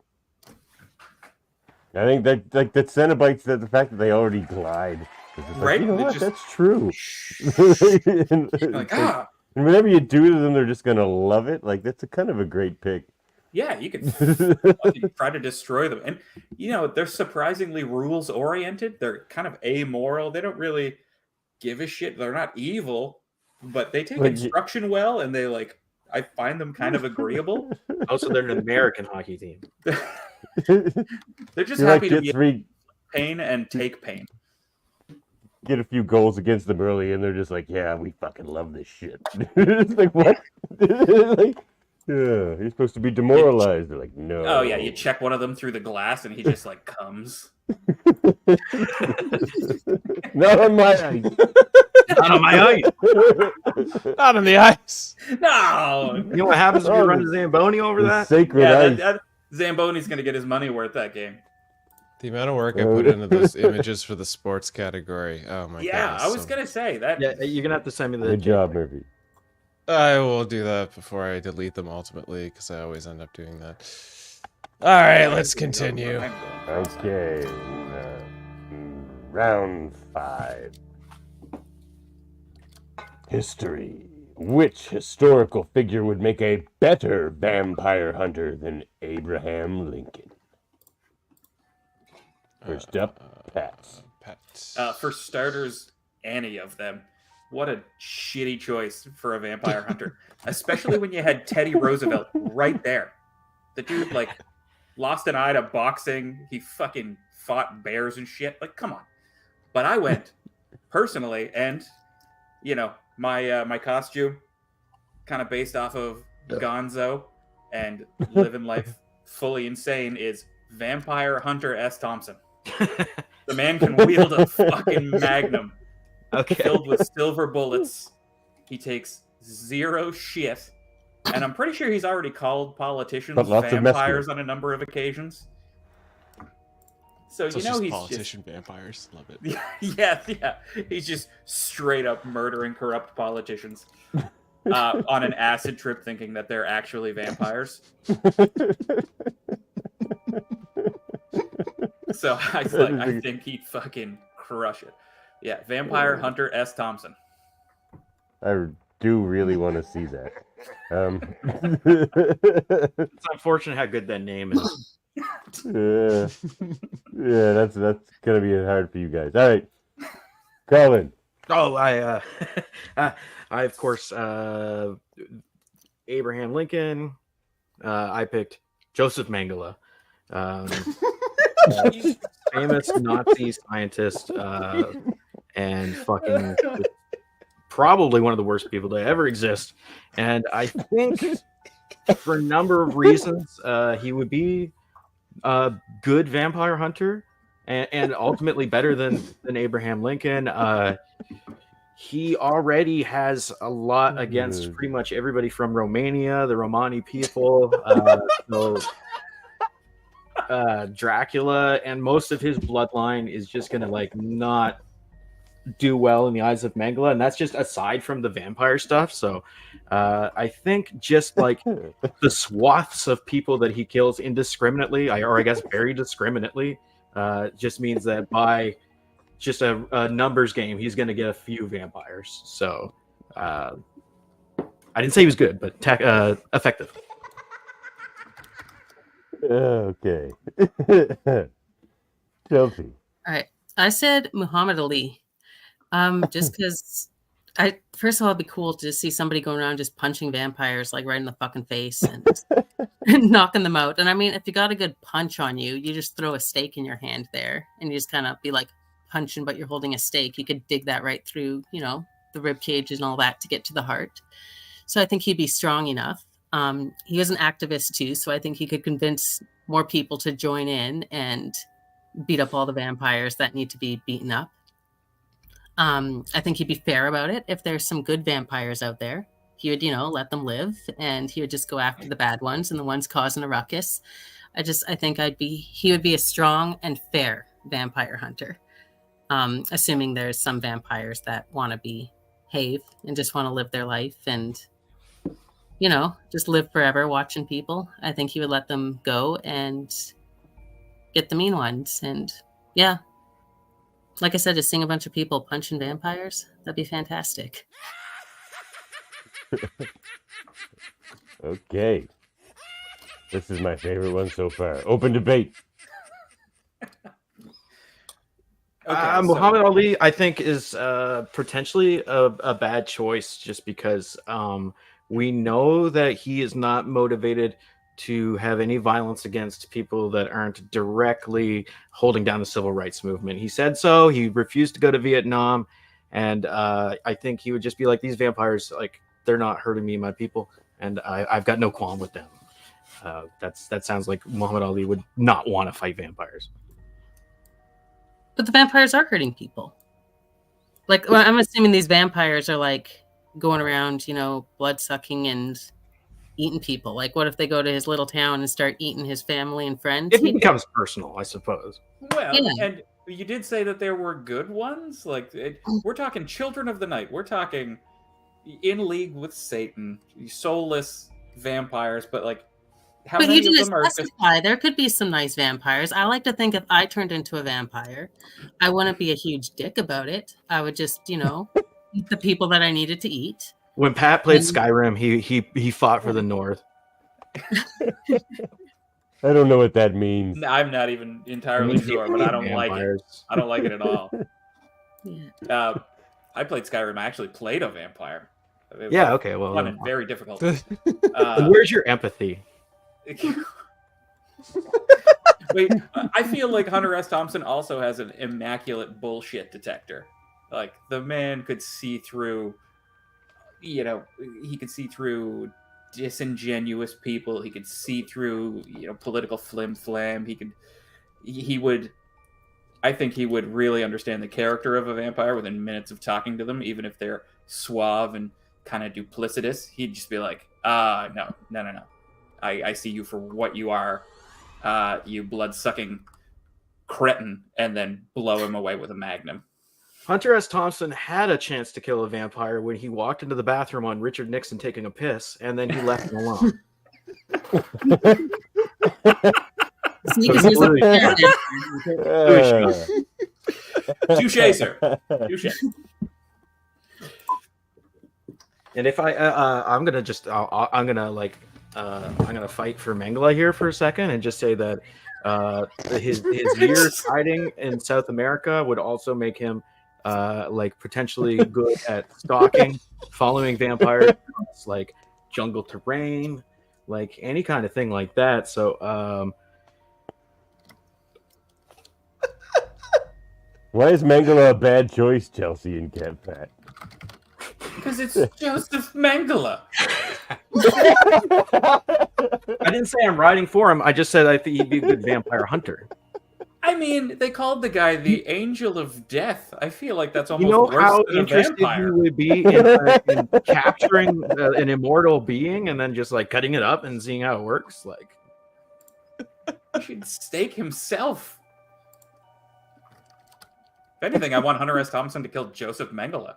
I think that Cenobites, the fact that they already glide. Right? You know what? That's true. and whenever you do to them, they're just going to love it. Like, that's a kind of a great pick. Yeah, you can try to destroy them. And, they're surprisingly rules-oriented. They're kind of amoral. They don't really give a shit. They're not evil, but they take instruction well, and they, like, I find them kind of agreeable. Also, they're an American hockey team. They're just You happy like to get be pain and take pain. get a few goals against them early, and they're just like, yeah, we fucking love this shit. It's like, what? Like, yeah, you're supposed to be demoralized. They're like, no. Oh yeah, you check one of them through the glass, and he just like comes. Not on my ice. Not on my ice. Not on the ice. No. You know what happens if you run to Zamboni over The that? sacred Yeah, ice. Zamboni's gonna get his money worth that game. The amount of work I put into those images for the sports category. Oh my god. Yeah, I was gonna say that. Yeah, you're gonna have to send me the. Good job, Murphy. I will do that before I delete them ultimately, because I always end up doing that. All right, let's continue. Okay. Round 5. History. Which historical figure would make a better vampire hunter than Abraham Lincoln? First up, Pat. For starters, any of them. What a shitty choice for a vampire hunter, especially when you had Teddy Roosevelt right there. The dude like lost an eye to boxing. He fucking fought bears and shit. Like, come on. But I went personally, and you know, my costume kind of based off of Gonzo and living life fully insane is Vampire Hunter S. Thompson. The man can wield a fucking magnum filled with silver bullets. He takes zero shit. And I'm pretty sure he's already called politicians vampires on a number of occasions. So, you know, he's politician vampires. Love it. Yeah. He's just straight up murdering corrupt politicians on an acid trip thinking that they're actually vampires. So I think he'd fucking crush it. Yeah, Vampire Hunter S. Thompson. I do really want to see that. It's unfortunate how good that name is. Yeah, that's gonna be hard for you guys. All right, Colin. Oh, I of course Abraham Lincoln. I picked Joseph Mengele. Famous Nazi scientist and fucking probably one of the worst people to ever exist. And I think for a number of reasons, he would be a good vampire hunter and ultimately better than Abraham Lincoln. He already has a lot against pretty much everybody from Romania, the Romani people. Dracula, and most of his bloodline is just gonna like not do well in the eyes of Mengele, and that's just aside from the vampire stuff. So I think just like the swaths of people that he kills indiscriminately, or I guess very discriminately, just means that by just a numbers game, he's gonna get a few vampires. So I didn't say he was good, but effective. Okay. Chelsea. All right. I said Muhammad Ali. Just because first of all, it'd be cool to just see somebody going around just punching vampires like right in the fucking face and knocking them out. And I mean, if you got a good punch on you, you just throw a stake in your hand there and you just kind of be like punching, but you're holding a stake. You could dig that right through, you know, the rib cage and all that to get to the heart. So I think he'd be strong enough. He was an activist too, so I think he could convince more people to join in and beat up all the vampires that need to be beaten up. I think he'd be fair about it. If there's some good vampires out there, he would, you know, let them live, and he would just go after the bad ones and the ones causing a ruckus. I think he would be a strong and fair vampire hunter. Assuming there's some vampires that want to behave and just want to live their life and, you know, just live forever watching people. I think he would let them go and get the mean ones. And yeah, like I said, just seeing a bunch of people punching vampires, that'd be fantastic. Okay. This is my favorite one so far. Open debate. Muhammad Ali, I think, is potentially a bad choice just because We know that he is not motivated to have any violence against people that aren't directly holding down the civil rights movement. He said so. He refused to go to Vietnam. And I think he would just be like, these vampires, like, they're not hurting me and my people. And I've got no qualm with them. That sounds like Muhammad Ali would not want to fight vampires. But the vampires are hurting people. Like, well, I'm assuming these vampires are like going around, blood sucking and eating people. Like, what if they go to his little town and start eating his family and friends? It becomes personal, I suppose. Well, Yeah. and you did say that there were good ones. Like, we're talking Children of the Night. We're talking in league with Satan, soulless vampires. But like, how But many you of didn't them are just? specify. There could be some nice vampires. I like to think if I turned into a vampire, I wouldn't be a huge dick about it. I would just, eat the people that I needed to eat. When Pat played Skyrim, he fought for the North. I don't know what that means. I'm not even entirely sure, but I don't like it. I don't like it at all. Yeah. I played Skyrim. I actually played a vampire. Yeah. Okay. Well, fun and very difficult. Where's your empathy? Wait, I feel like Hunter S. Thompson also has an immaculate bullshit detector. Like, the man could see through, he could see through disingenuous people. He could see through, political flim-flam. I think he would really understand the character of a vampire within minutes of talking to them, even if they're suave and kind of duplicitous. He'd just be like, no. I see you for what you are, you blood-sucking cretin, and then blow him away with a magnum. Hunter S. Thompson had a chance to kill a vampire when he walked into the bathroom on Richard Nixon taking a piss, and then he left him alone. Touché, sir. Touché. And if I'm gonna fight for Mengele here for a second and just say that his years hiding in South America would also make him potentially good at stalking, following vampires, like jungle terrain, like any kind of thing like that. So why is Mengele a bad choice, Chelsea and Kev Pat? Because it's Joseph Mengele. I didn't say I'm riding for him. I just said I think he'd be a good vampire hunter. I mean, they called the guy the Angel of Death. I feel like that's almost worse how than a interested vampire. you would be in capturing an immortal being and then just like cutting it up and seeing how it works. Like, He should stake himself. If anything, I want Hunter S. Thompson to kill Joseph Mengele.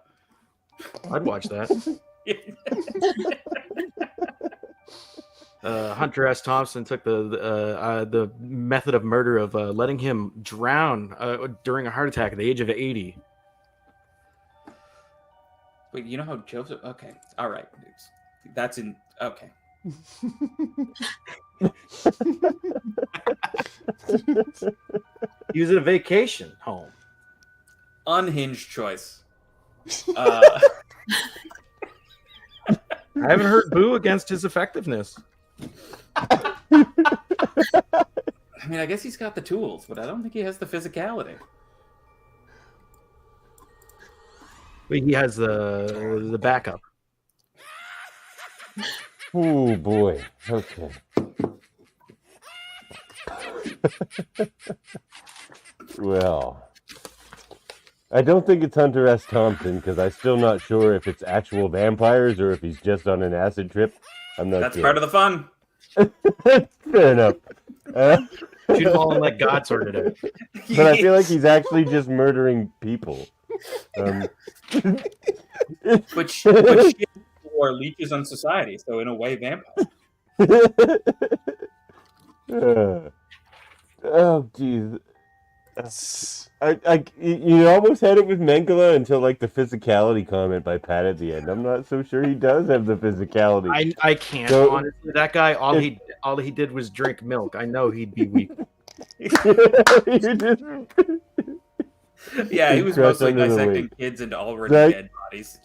I'd watch that. Hunter S. Thompson took the method of murder of letting him drown during a heart attack at the age of 80. Wait, you know how Joseph? Okay, all right. That's in. Okay. He was at a vacation home. Unhinged choice. I haven't heard boo against his effectiveness. I mean, I guess he's got the tools, but I don't think he has the physicality. But he has the backup. Oh boy. Okay. Well, I don't think it's Hunter S. Thompson because I'm still not sure if it's actual vampires or if he's just on an acid trip. I'm not. That's sure. part of the fun. Fair enough. Shoot them all and let God sort it out. But I feel like he's actually just murdering people. But shit or leeches on society, so in a way, vampire. Oh, jeez. You almost had it with Mengele until like the physicality comment by Pat at the end. I'm not so sure he does have the physicality. I can't honestly. That guy, all he did was drink milk. I know he'd be weak. Yeah, he was mostly dissecting kids into already dead bodies.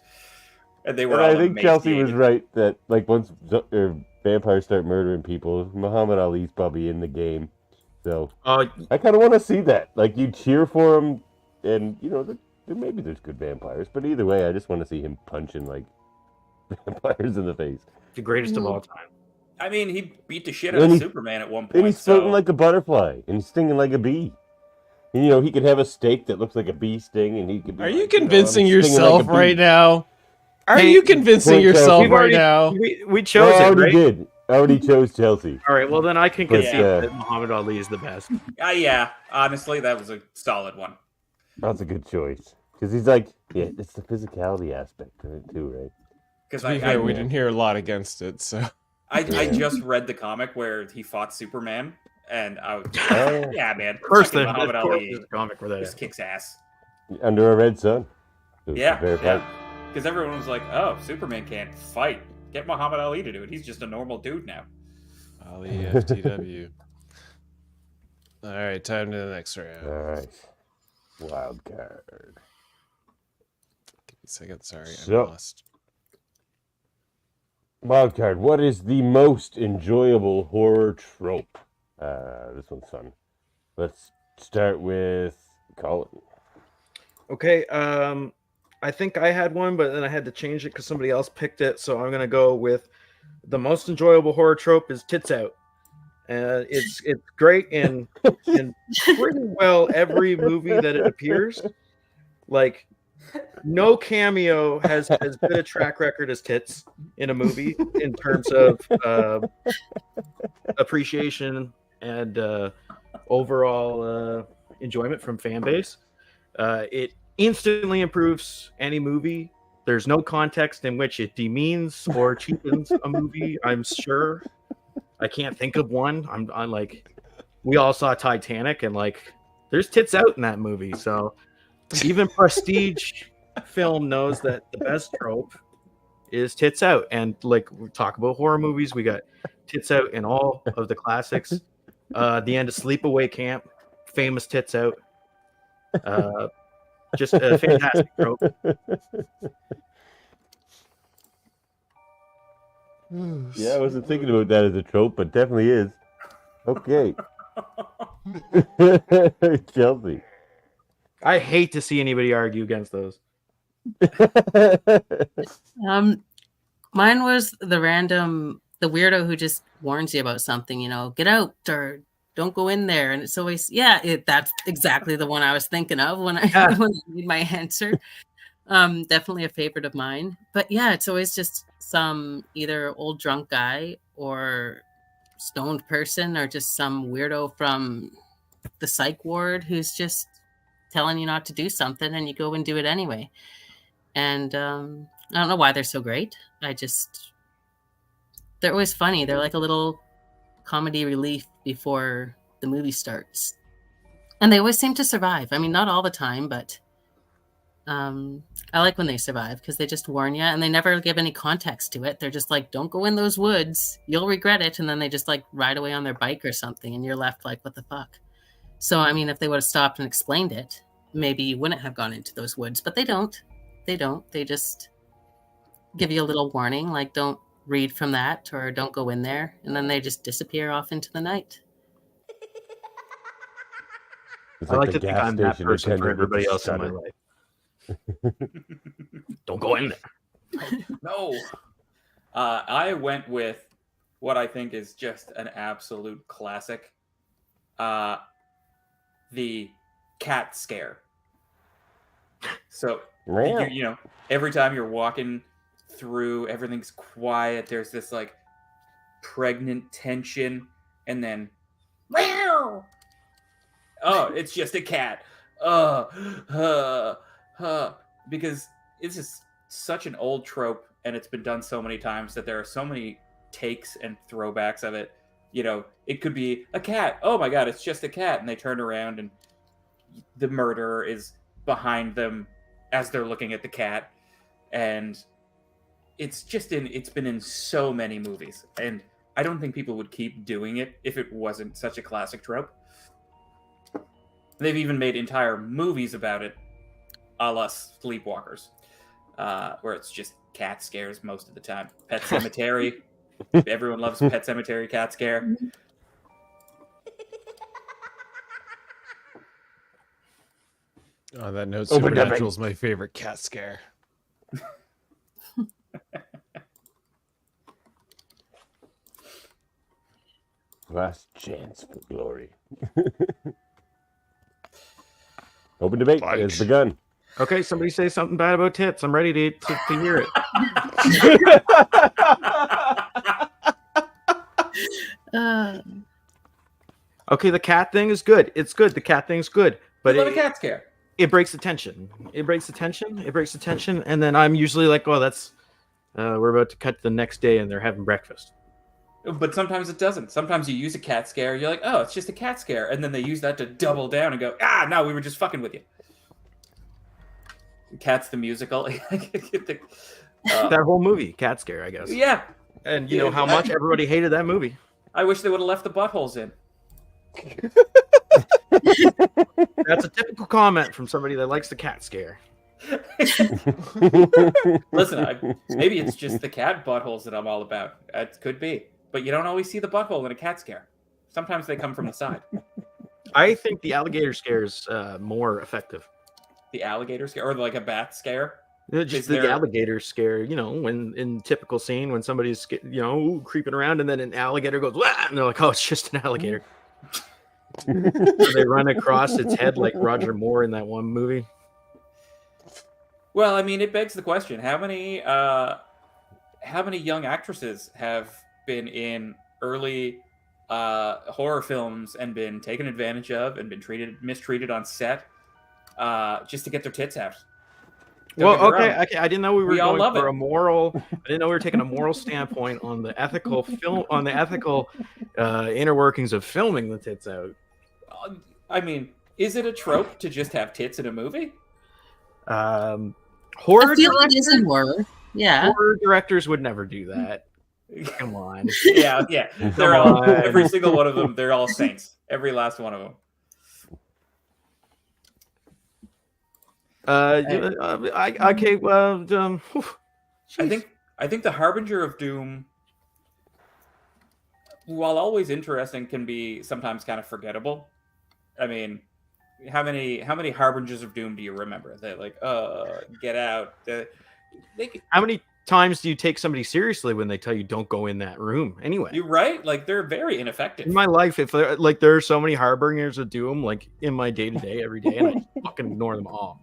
And they were And all I think Chelsea was emaciated. right that like once vampires start murdering people, Muhammad Ali's probably in the game. So I kind of want to see that. Like you cheer for him, and you know, maybe there's good vampires, but either way, I just want to see him punching like vampires in the face. The greatest of all time. I mean, he beat the shit out of Superman at one point. And he's floating like a butterfly, and he's stinging like a bee. And, you know, he could have a steak that looks like a bee sting, and he could be. Are like, you convincing I'm stinging yourself like a bee. right now? Are Hey, you convincing point yourself Chelsea. right now? We chose I it, already right? did. I already chose Chelsea. All right, well then I can But, concede that Muhammad Ali is the best. Yeah, honestly, that was a solid one. That's a good choice. Because he's like, yeah, it's the physicality aspect of it too, right? Because To be fair, we didn't hear a lot against it, so. I just read the comic where he fought Superman, and I was yeah, man. First, fucking the Muhammad Ali there's a comic for that. just kicks ass. Under a red sun. Yeah, because everyone was like, "Oh, Superman can't fight. Get Muhammad Ali to do it. He's just a normal dude now." Ali FTW. All right, time to the next round. All right. Wild card. Give me a second. Sorry, So- I'm lost. Wild card. What is the most enjoyable horror trope? This one's fun. Let's start with Colin. Okay, I think I had one, but then I had to change it because somebody else picked it. So I'm gonna go with the most enjoyable horror trope is tits out. It's great in pretty well every movie that it appears. Like no cameo has as good a track record as tits in a movie in terms of appreciation and overall enjoyment from fan base. It instantly improves any movie. There's no context in which it demeans or cheapens a movie, I'm sure. I can't think of one. I'm like, we all saw Titanic, and like, there's tits out in that movie. So even prestige film knows that the best trope is tits out. And like, we talk about horror movies, we got tits out in all of the classics. The end of Sleepaway Camp, famous tits out. Just a fantastic trope. Yeah, I wasn't thinking about that as a trope, but definitely is. Okay. Chelsea. I hate to see anybody argue against those. Mine was the weirdo who just warns you about something, you know, get out or don't go in there. And it's always, that's exactly the one I was thinking of when I made my answer. Definitely a favorite of mine. But yeah, it's always just some either old drunk guy or stoned person or just some weirdo from the psych ward who's just telling you not to do something and you go and do it anyway. And I don't know why they're so great. They're always funny. They're like a little comedy relief before the movie starts. And they always seem to survive. I mean, not all the time, but I like when they survive because they just warn you and they never give any context to it. They're just like, don't go in those woods. You'll regret it. And then they just like ride away on their bike or something and you're left like, what the fuck? So, I mean, if they would have stopped and explained it, maybe you wouldn't have gone into those woods, but they don't. They just give you a little warning, like don't read from that or don't go in there. And then they just disappear off into the night. It's I like the to think gas I'm that station person for attendant with everybody the else in my stutter. life. Don't go in there. No. I went with what I think is just an absolute classic. The cat scare. So, you know, every time you're walking through, everything's quiet. There's this like pregnant tension, and then, wow! Oh, it's just a cat. Because it's just such an old trope, and it's been done so many times that there are so many takes and throwbacks of it. You know, it could be a cat. Oh my god, it's just a cat, and they turn around and the murderer is behind them as they're looking at the cat, and it's been in so many movies, and I don't think people would keep doing it if it wasn't such a classic trope. They've even made entire movies about it, a la Sleepwalkers, where it's just cat scares most of the time. Pet Cemetery. Everyone loves Pet Cemetery cat scare. On that note, Overdubbing. Supernatural is my favorite cat scare. Last chance for glory. Open debate has begun. Okay, somebody say something bad about tits. I'm ready to hear it. Okay, the cat thing is good. It's good. The cat thing's good. But I love a cat scare. It breaks the tension. It breaks the tension. And then I'm usually like, oh, that's we're about to cut to the next day and they're having breakfast. But sometimes it doesn't. Sometimes you use a cat scare. You're like, oh, it's just a cat scare. And then they use that to double down and go, no, we were just fucking with you. Cats the musical. That whole movie, Cat Scare, I guess. Yeah. And you know how much everybody hated that movie. I wish they would have left the buttholes in. That's a typical comment from somebody that likes the cat scare. Listen, maybe it's just the cat buttholes that I'm all about. It could be. But you don't always see the butthole in a cat scare. Sometimes they come from the side. I think the alligator scare is more effective. The alligator scare? Or like a bat scare? Just the alligator scare, you know, when in typical scene when somebody's, you know, creeping around and then an alligator goes, wah! And they're like, oh, it's just an alligator. They run across its head like Roger Moore in that one movie. Well, I mean, it begs the question: how many young actresses have been in early horror films and been taken advantage of and been mistreated on set just to get their tits out? Okay. I didn't know we were going for it. a moral. I didn't know we were taking a moral standpoint on the ethical inner workings of filming the tits out. I mean, is it a trope to just have tits in a movie? Horror. I feel like it is in horror. Yeah. Horror directors would never do that. Come on. Yeah. They're all every single one of them. They're all saints. Every last one of them. Okay. Well, I think the Harbinger of Doom, while always interesting, can be sometimes kind of forgettable. I mean, how many Harbingers of Doom do you remember? They're like, get out. How many times do you take somebody seriously when they tell you don't go in that room? Anyway, you're right. Like, they're very ineffective. In my life, if there are so many Harbingers of Doom, like in my day to day, every day, and I fucking ignore them all.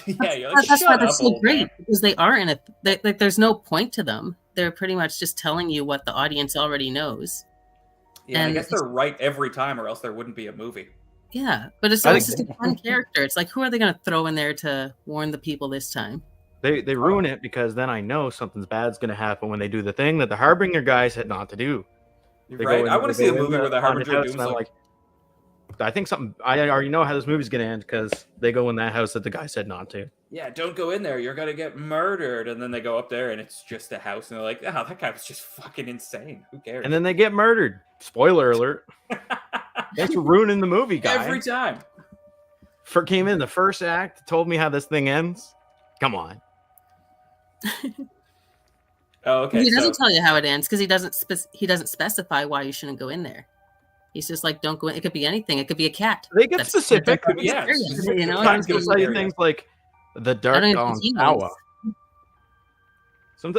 Yeah, you're like, that's why they're so great, man. because they are like there's no point to them. They're pretty much just telling you what the audience already knows. Yeah, and I guess they're right every time, or else there wouldn't be a movie. Yeah, but it's always just a fun character. It's like, who are they going to throw in there to warn the people this time? They ruin it because then I know something's bad's going to happen when they do the thing that the Harbinger guys had not to do. Right. I want to see a movie where the Harbinger of Doom's like, I think something. I already know how this movie's going to end because they go in that house that the guy said not to. Yeah, don't go in there. You're going to get murdered. And then they go up there and it's just a house. And they're like, oh, that guy was just fucking insane. Who cares? And then they get murdered. Spoiler alert. Thanks for ruining the movie, guy. Every time. Came in the first act, told me how this thing ends. Come on. Oh, okay. He doesn't tell you how it ends because he doesn't specify why you shouldn't go in there. He's just like, don't go in. It could be anything. It could be a cat. They get specific. Yeah. You know, sometimes they'll tell you things like the dark gone sour.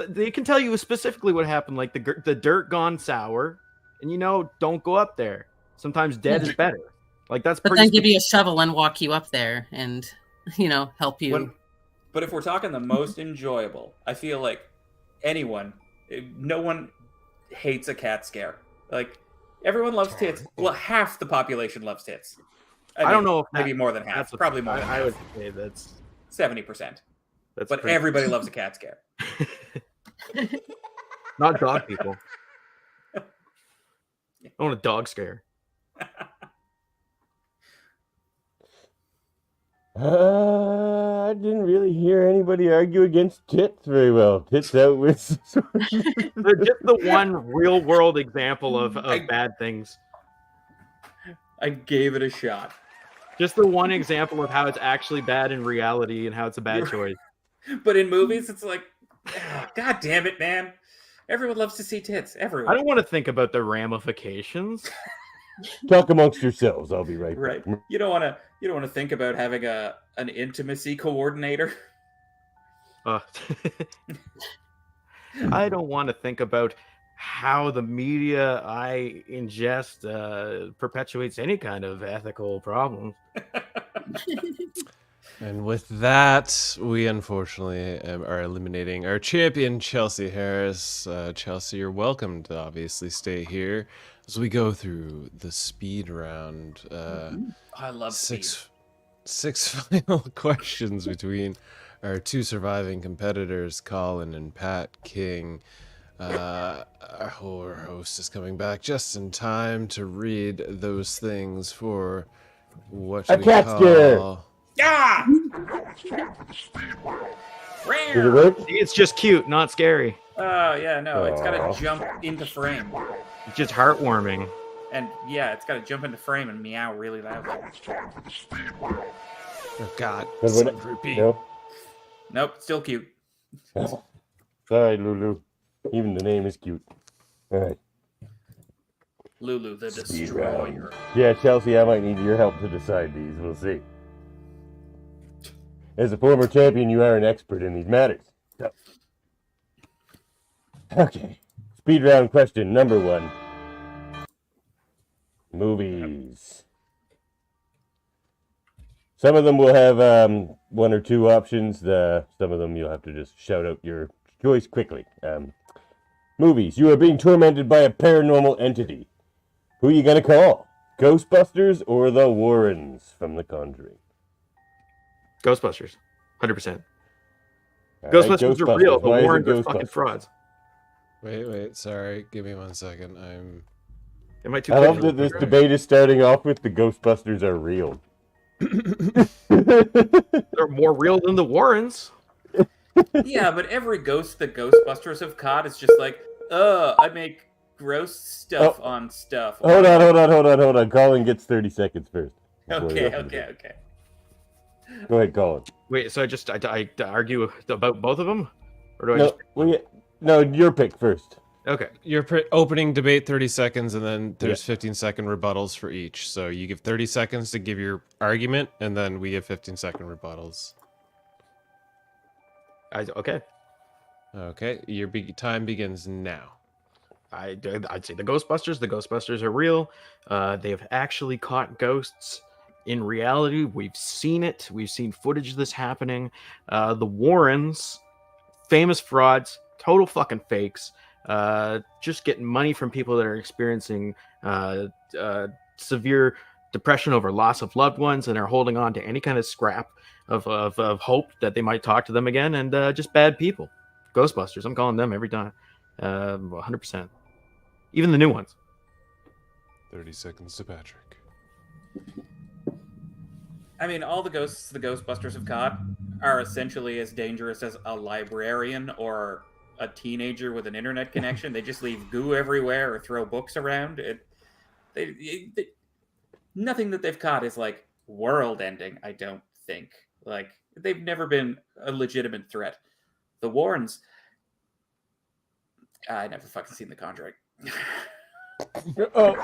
They can tell you specifically what happened, like the dirt gone sour, and you know, don't go up there. Sometimes dead is better. Like that's. But then give you a shovel and walk you up there, and help you. But if we're talking the most enjoyable, I feel like no one hates a cat scare. Like, everyone loves tits. Well, half the population loves tits. I don't know if maybe more than half. Probably more than half. I would say that's 70%. But everybody loves a cat scare. Not dog people. I want a dog scare. I didn't really hear anybody argue against tits very well. Tits out with. They're just the one real world example of bad things. I gave it a shot. Just the one example of how it's actually bad in reality and how it's a bad choice. But in movies, it's like, God damn it, man! Everyone loves to see tits. Everyone. I don't want to think about the ramifications. Talk amongst yourselves. I'll be right Right. back. You don't want to think about having an intimacy coordinator. I don't want to think about how the media I ingest perpetuates any kind of ethical problems. And with that, we unfortunately are eliminating our champion, Chelsea Harris. Chelsea, you're welcome to obviously stay here as we go through the speed round. I love six final questions between our two surviving competitors, Colin and Pat King. Our host is coming back just in time to read those things for what A we cat scare. call... Ah! Did it work? It's just cute, not scary. Oh yeah, no, it's got Aw. to jump into frame, It's just heartwarming. and yeah, it's got to jump into frame and meow really loudly. Oh, God. But Son when of a bee. No. Nope, still cute. Sorry, Lulu. Even the name is cute. All right. Lulu the Speed Destroyer. Yeah, Chelsea, I might need your help to decide these. We'll see. As a former champion, you are an expert in these matters. So. Okay. Speed round question number 1. Movies. Some of them will have 1 or 2 options. Some of them you'll have to just shout out your choice quickly. Movies. You are being tormented by a paranormal entity. Who are you going to call? Ghostbusters or the Warrens from The Conjuring? Ghostbusters. 100%. All right, Ghostbusters are real. The Why is it Warrens are fucking Ghostbusters? frauds. Wait, sorry. Give me 1 second. Am I too I love quick? that this debate is starting off with the Ghostbusters are real. They're more real than the Warrens. Yeah, but every ghost the Ghostbusters have caught is just like, I make gross stuff on stuff. Hold on. Colin gets 30 seconds first. before he Okay. opens it. Go ahead, Colin. Wait, so I argue about both of them? Or do I just... No, your pick first. Okay. Your opening debate 30 seconds, and then there's 15-second rebuttals for each. So you give 30 seconds to give your argument, and then we give 15-second rebuttals. Okay. Okay, your time begins now. I'd say the Ghostbusters. The Ghostbusters are real. They have actually caught ghosts in reality. We've seen it. We've seen footage of this happening. The Warrens, famous frauds, total fucking fakes. Just getting money from people that are experiencing severe depression over loss of loved ones and are holding on to any kind of scrap of hope that they might talk to them again, and just bad people. Ghostbusters, I'm calling them every time. 100%. Even the new ones. 30 seconds to Patrick. I mean, all the ghosts the Ghostbusters have caught are essentially as dangerous as a librarian or a teenager with an internet connection. They just leave goo everywhere or throw books around. Nothing that they've caught is like world-ending, I don't think. Like, they've never been a legitimate threat. The Warrens, I never fucking seen The Conjuring. Oh.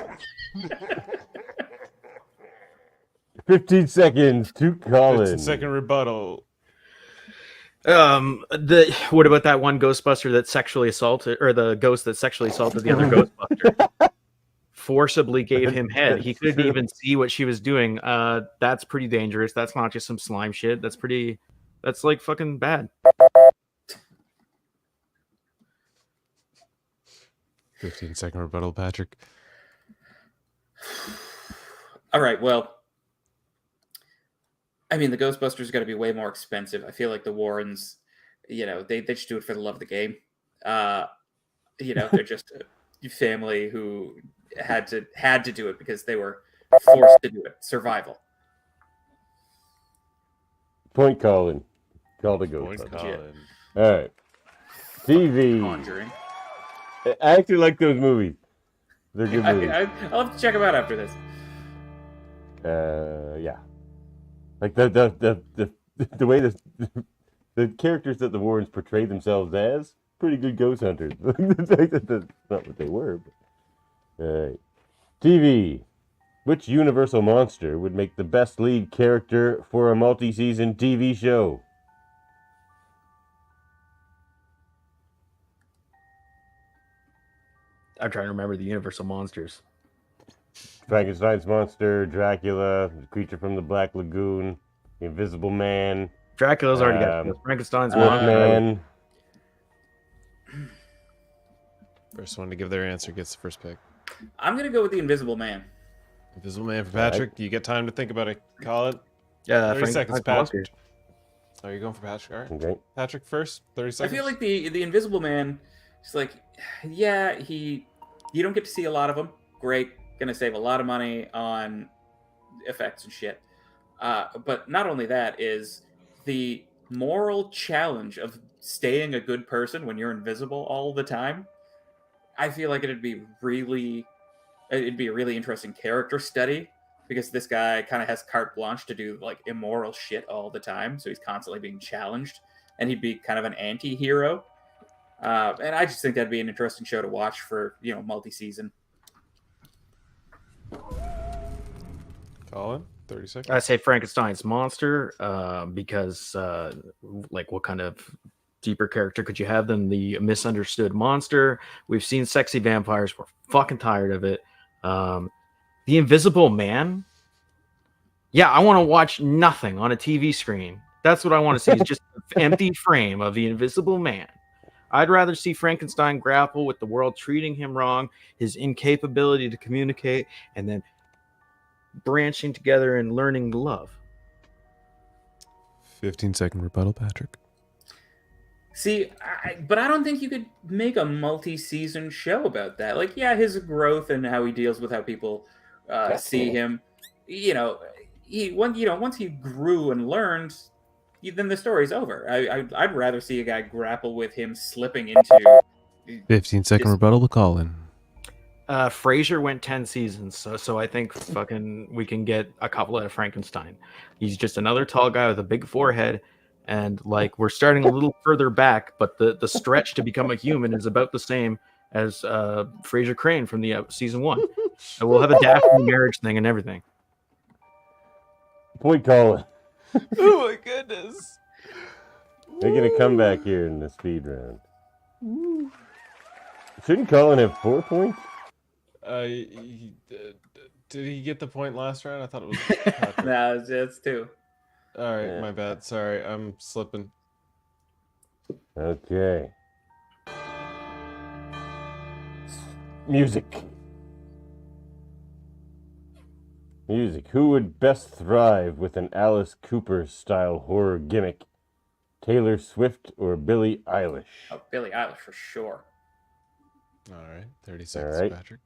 15 seconds to Colin. 15-second rebuttal. What about that one Ghostbuster that sexually assaulted, or the ghost that sexually assaulted the other Ghostbuster? Forcibly gave him head. He couldn't even see what she was doing. That's pretty dangerous. That's not just some slime shit. That's like fucking bad. 15-second rebuttal, Patrick. All right, well, I mean, the Ghostbusters got to be way more expensive. I feel like the Warrens, they just do it for the love of the game. They're just a family who had to do it because they were forced to do it. Survival. Point Colin. Call the Point Ghostbusters. Colin. All right. TV. Conjuring. I actually like those movies. They're good movies. I'll have to check them out after this. Yeah. Like the way the the characters that the Warrens portray themselves as, pretty good ghost hunters. That's not what they were. But... All right. TV. Which Universal monster would make the best lead character for a multi-season TV show? I'm trying to remember the Universal monsters. Frankenstein's monster, Dracula, the creature from the Black Lagoon, the Invisible Man, Dracula's already got this. Frankenstein's Wolfman. First one to give their answer gets the first pick. I'm gonna go with the Invisible Man. Invisible Man for Patrick. You get time to think about it. Call it. Yeah, 30 seconds, Patrick. Patrick. Oh, you're going for Patrick? All right. Okay. Patrick first. 30 I seconds. feel like the Invisible Man, it's like, yeah, you don't get to see a lot of him. Great, gonna save a lot of money on effects and shit. But not only that is the moral challenge of staying a good person when you're invisible all the time. I feel like it'd be a really interesting character study, because this guy kind of has carte blanche to do like immoral shit all the time, so he's constantly being challenged, and he'd be kind of an anti-hero. And I just think that'd be an interesting show to watch for, multi-season. Colin, 30 seconds. I say Frankenstein's monster because, what kind of deeper character could you have than the misunderstood monster? We've seen sexy vampires. We're fucking tired of it. The Invisible Man. Yeah, I want to watch nothing on a TV screen. That's what I want to see. Is just an empty frame of the Invisible Man. I'd rather see Frankenstein grapple with the world treating him wrong, his incapability to communicate, and then branching together and learning to love. 15-second rebuttal, Patrick. See, but I don't think you could make a multi-season show about that. Like, yeah, his growth and how he deals with how people see him. Once he grew and learned, then the story's over. I'd rather see a guy grapple with him slipping into. 15-second rebuttal to Colin. Frasier went 10 seasons, so I think we can get a couple out of Frankenstein. He's just another tall guy with a big forehead, and we're starting a little further back, but the stretch to become a human is about the same as Frasier Crane from the season 1. And we'll have a Daphne marriage thing and everything. Point Colin. Oh my goodness. Making a comeback here in the speed round. Shouldn't Colin have 4 points? Did he get the point last round? I thought it was Patrick. No, it's 2. All right, my bad. Sorry, I'm slipping. Okay. Music. Who would best thrive with an Alice Cooper-style horror gimmick? Taylor Swift or Billie Eilish? Oh, Billie Eilish for sure. All right, 30 seconds, All right. Patrick.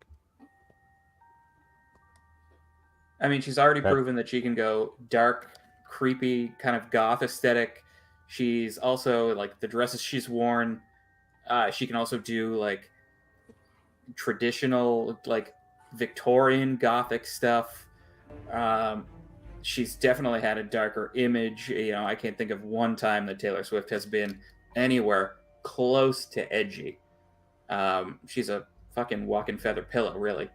I mean, she's already proven that she can go dark, creepy, kind of goth aesthetic. She's also, the dresses she's worn, she can also do, traditional, Victorian Gothic stuff. She's definitely had a darker image. I can't think of one time that Taylor Swift has been anywhere close to edgy. She's a fucking walking feather pillow, really.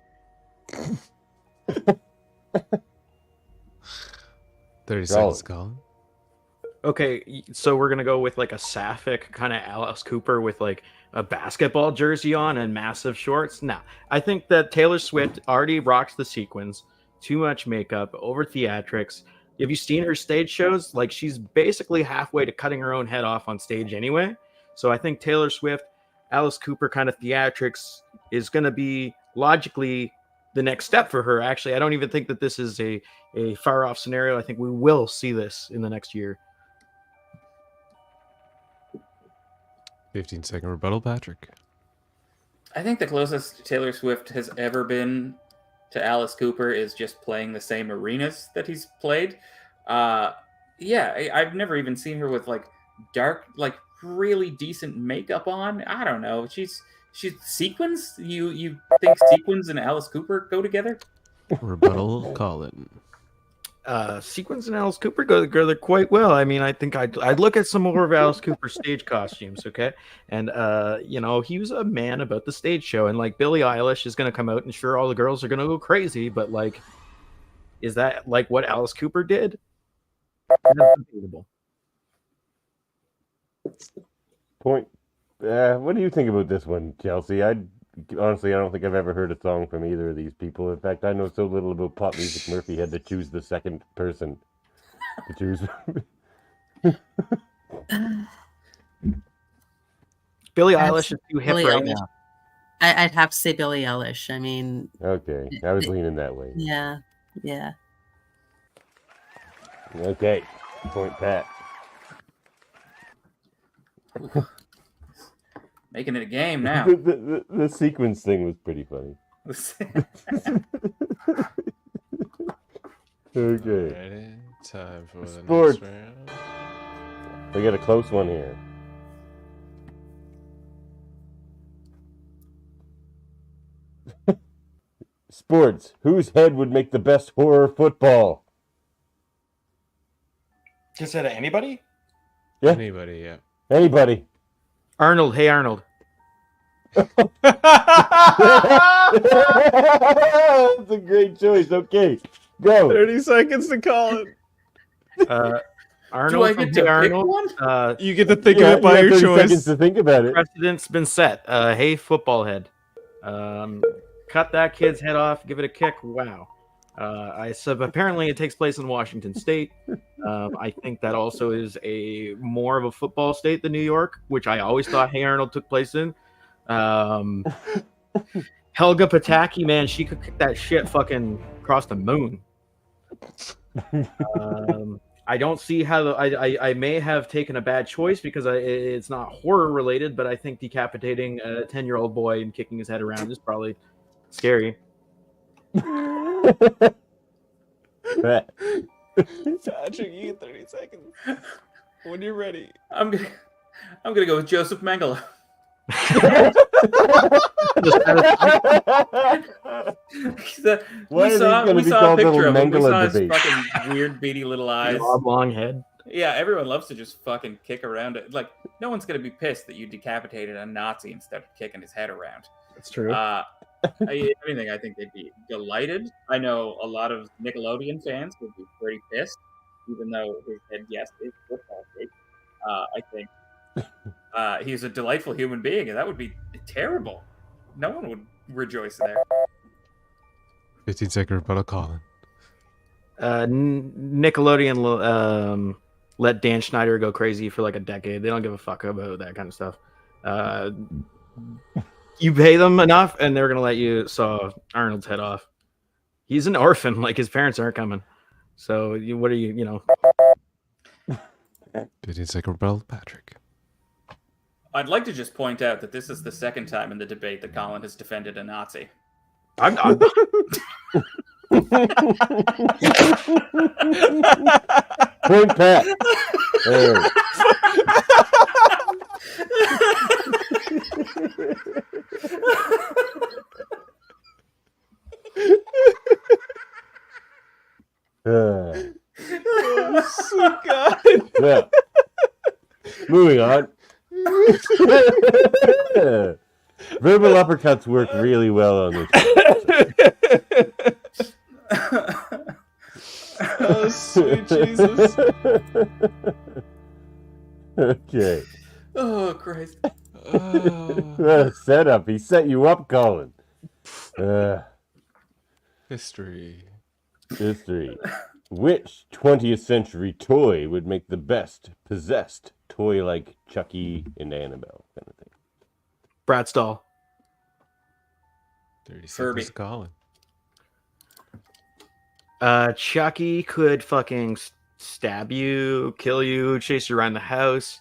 30 seconds, Colin. Okay, so we're gonna go with a sapphic kind of Alice Cooper with a basketball jersey on and massive shorts. Nah, I think that Taylor Swift already rocks the sequins. Too much makeup, over theatrics. Have you seen her stage shows? She's basically halfway to cutting her own head off on stage anyway. So I think Taylor Swift, Alice Cooper kind of theatrics is going to be logically the next step for her. Actually, I don't even think that this is a far off scenario. I think we will see this in the next year. 15-second rebuttal, Patrick. I think the closest Taylor Swift has ever been to Alice Cooper is just playing the same arenas that he's played. I've never even seen her with dark, really decent makeup on. I don't know. She's sequins. You think sequins and Alice Cooper go together? Rebuttal, Colin. Sequins and Alice Cooper go together quite well. I mean, I think I'd look at some more of Alice Cooper's stage costumes, okay? And he was a man about the stage show, and like Billie Eilish is gonna come out, and sure, all the girls are gonna go crazy, but like, is that like what Alice Cooper did? That's debatable. Point. What do you think about this one, Chelsea? Honestly, I don't think I've ever heard a song from either of these people. In fact, I know so little about pop music. Murphy had to choose the second person to choose. Billie Eilish is too hip Billie right Eilish. now. I'd have to say Billie Eilish. I mean, Okay, I was leaning that way. yeah. Okay, point Pat. Making it a game now. The sequence thing was pretty funny. Okay. Alrighty, time for the Sports. next round. We got a close one here. Sports. Whose head would make the best horror football? Just said anybody? Yeah. Anybody, yeah. Anybody. Arnold, hey Arnold. That's a great choice. Okay, go. 30 seconds to call it. Arnold, Do I from get to Hey pick Arnold. one? You get to think Yeah, of it by you your have 30 seconds choice. to think about it. Precedent's been set. Hey football head. Cut that kid's head off. Give it a kick. Wow. Apparently it takes place in Washington State. I think that also is more of a football state than New York, which I always thought Hey Arnold took place in. Helga Pataki, man, she could kick that shit fucking across the moon. I don't see how I may have taken a bad choice because it's not horror related, but I think decapitating a 10-year-old boy and kicking his head around is probably scary. Patrick, you get 30 seconds. When you're ready. I'm gonna go with Joseph Mengele. Why we are saw these gonna we be saw a called picture little of him. We Mengele saw his debates? fucking weird, beady little eyes. Oblong head. Yeah, everyone loves to just fucking kick around it. Like, no one's gonna be pissed that you decapitated a Nazi instead of kicking his head around. That's true. If anything, I think they'd be delighted. I know a lot of Nickelodeon fans would be pretty pissed, even though his head, yes, is football shaped. I think he's a delightful human being, and that would be terrible. No one would rejoice there. 15-second rebuttal, Colin. Nickelodeon let Dan Schneider go crazy for like a decade. They don't give a fuck about that kind of stuff. You pay them enough, and they're gonna let you saw Arnold's head off. He's an orphan; like his parents aren't coming. So what are you? 15-second rebuttal, Patrick. I'd like to just point out that this is the second time in the debate that Colin has defended a Nazi. I'm Point Pat. There. So God. Yeah. Moving on. Verbal uppercuts work really well on this. Oh, sweet Jesus. Okay. Oh, Christ. Setup. He set you up, Colin. History. History. Which 20th century toy would make the best possessed toy like Chucky and Annabelle kind of thing? Bratz doll. 30 Furby. seconds, Colin. Chucky could fucking stab you, kill you, chase you around the house,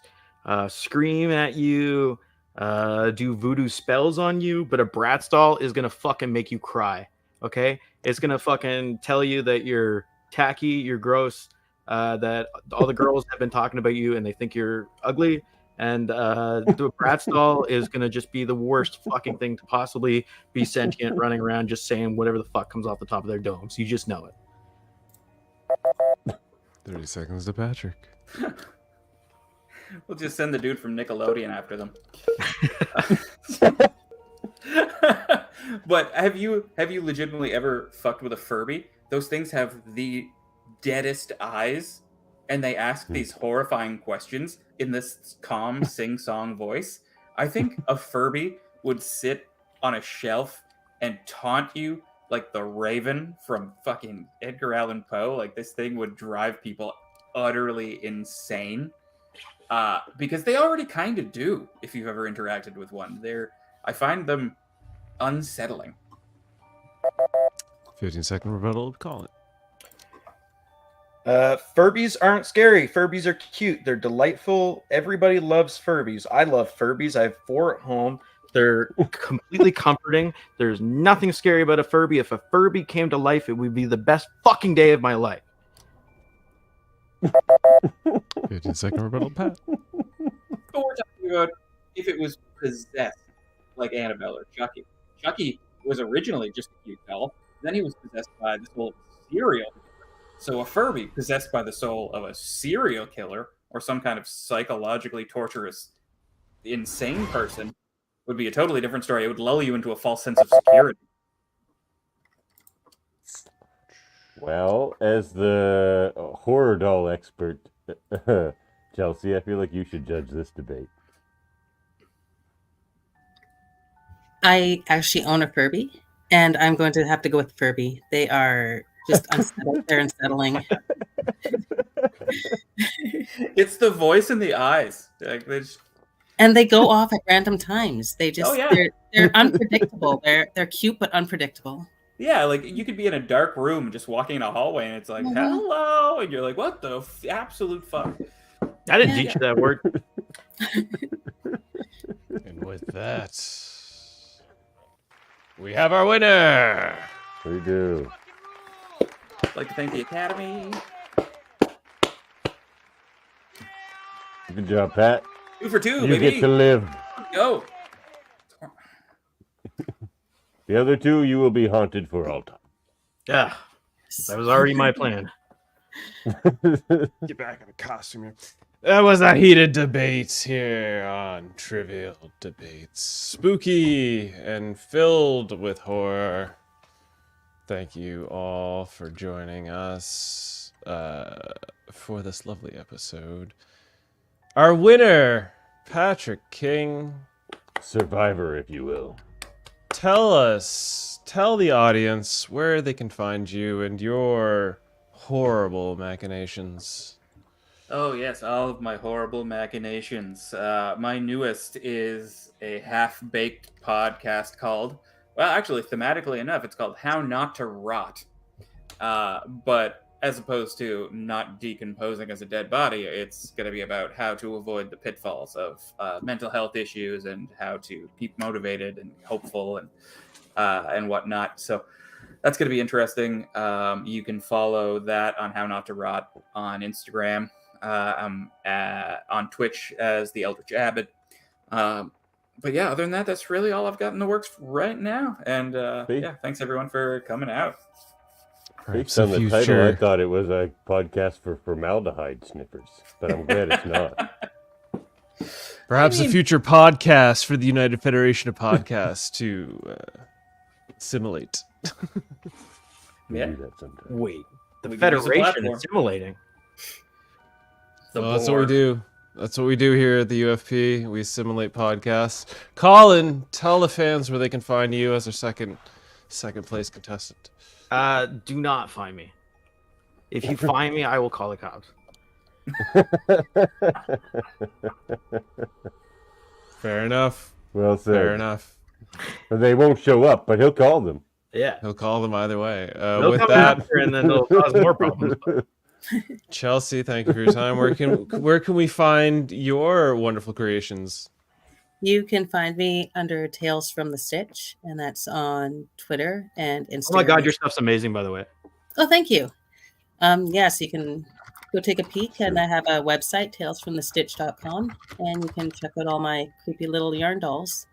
scream at you, do voodoo spells on you, but a Bratz doll is gonna fucking make you cry. Okay? It's gonna fucking tell you that you're tacky, you're gross, that all the girls have been talking about you and they think you're ugly. And the Bratz doll is gonna just be the worst fucking thing to possibly be sentient, running around just saying whatever the fuck comes off the top of their domes. You just know it. 30 seconds to Patrick. We'll just send the dude from Nickelodeon after them. But have you legitimately ever fucked with a Furby? Those things have the deadest eyes, and they ask these horrifying questions in this calm sing-song voice. I think a Furby would sit on a shelf and taunt you like the Raven from fucking Edgar Allan Poe. Like, this thing would drive people utterly insane. Because they already kind of do, if you've ever interacted with one. I find them unsettling. 15-second rebuttal. Call it. Furbies aren't scary. Furbies are cute. They're delightful. Everybody loves Furbies. I love Furbies. I have 4 at home. They're completely comforting. There's nothing scary about a Furby. If a Furby came to life, it would be the best fucking day of my life. 15-second rebuttal, Pat. But we're talking about if it was possessed, like Annabelle or Chucky. Chucky was originally just a cute doll. Then he was possessed by the soul of a serial killer. So a Furby possessed by the soul of a serial killer or some kind of psychologically torturous, insane person would be a totally different story. It would lull you into a false sense of security. Well, as the horror doll expert, Chelsea, I feel like you should judge this debate. I actually own a Furby, and I'm going to have to go with Furby. They are just unsettled. They're unsettling. It's the voice and the eyes. Like, And they go off at random times. They just they're unpredictable. They're cute but unpredictable. yeah, like you could be in a dark room and just walking in a hallway and it's like, hello, and you're like, what the absolute fuck? I didn't teach you that word. And with that, we have our winner. We do. I'd like to thank the Academy. Good job, Pat. 2 for 2, You baby. get to live. Go. The other 2, you will be haunted for all time. Yeah, that was already my plan. Get back in the costume here. That was a heated debate here on Trivial Debates. Spooky and filled with horror. Thank you all for joining us for this lovely episode. Our winner, Patrick King. Survivor, if you will. Tell the audience where they can find you and your horrible machinations. Oh, yes, all of my horrible machinations. My newest is a half-baked podcast called, well, actually, thematically enough, it's called How Not to Rot. But as opposed to not decomposing as a dead body, it's going to be about how to avoid the pitfalls of mental health issues and how to keep motivated and hopeful and whatnot. So that's going to be interesting. You can follow that on How Not to Rot on Instagram. I'm on Twitch as the Eldritch Abbott. But yeah, other than that, that's really all I've got in the works right now. And yeah, thanks everyone for coming out. Based on the title, I thought it was a podcast for formaldehyde sniffers, but I'm glad it's not. Perhaps a future podcast for the United Federation of Podcasts to simulate. We Yeah. do that sometime. Wait, the We can use the Federation platform. is simulating. Well, that's what we do. That's what we do here at the UFP. We simulate podcasts. Colin, tell the fans where they can find you as their second place contestant. Do not find me. If you find me, I will call the cops. Fair enough. Well said. Fair enough. They won't show up, but he'll call them. Yeah. He'll call them either way. They'll With come that, after and then they'll cause more problems. Chelsea, thank you for your time. Where can we find your wonderful creations? You can find me under Tales from the Stitch, and that's on Twitter and Instagram. Oh my god, your stuff's amazing, by the way. Oh, thank you. Yes, you can go take a peek, and I have a website, talesfromthestitch.com, and you can check out all my creepy little yarn dolls.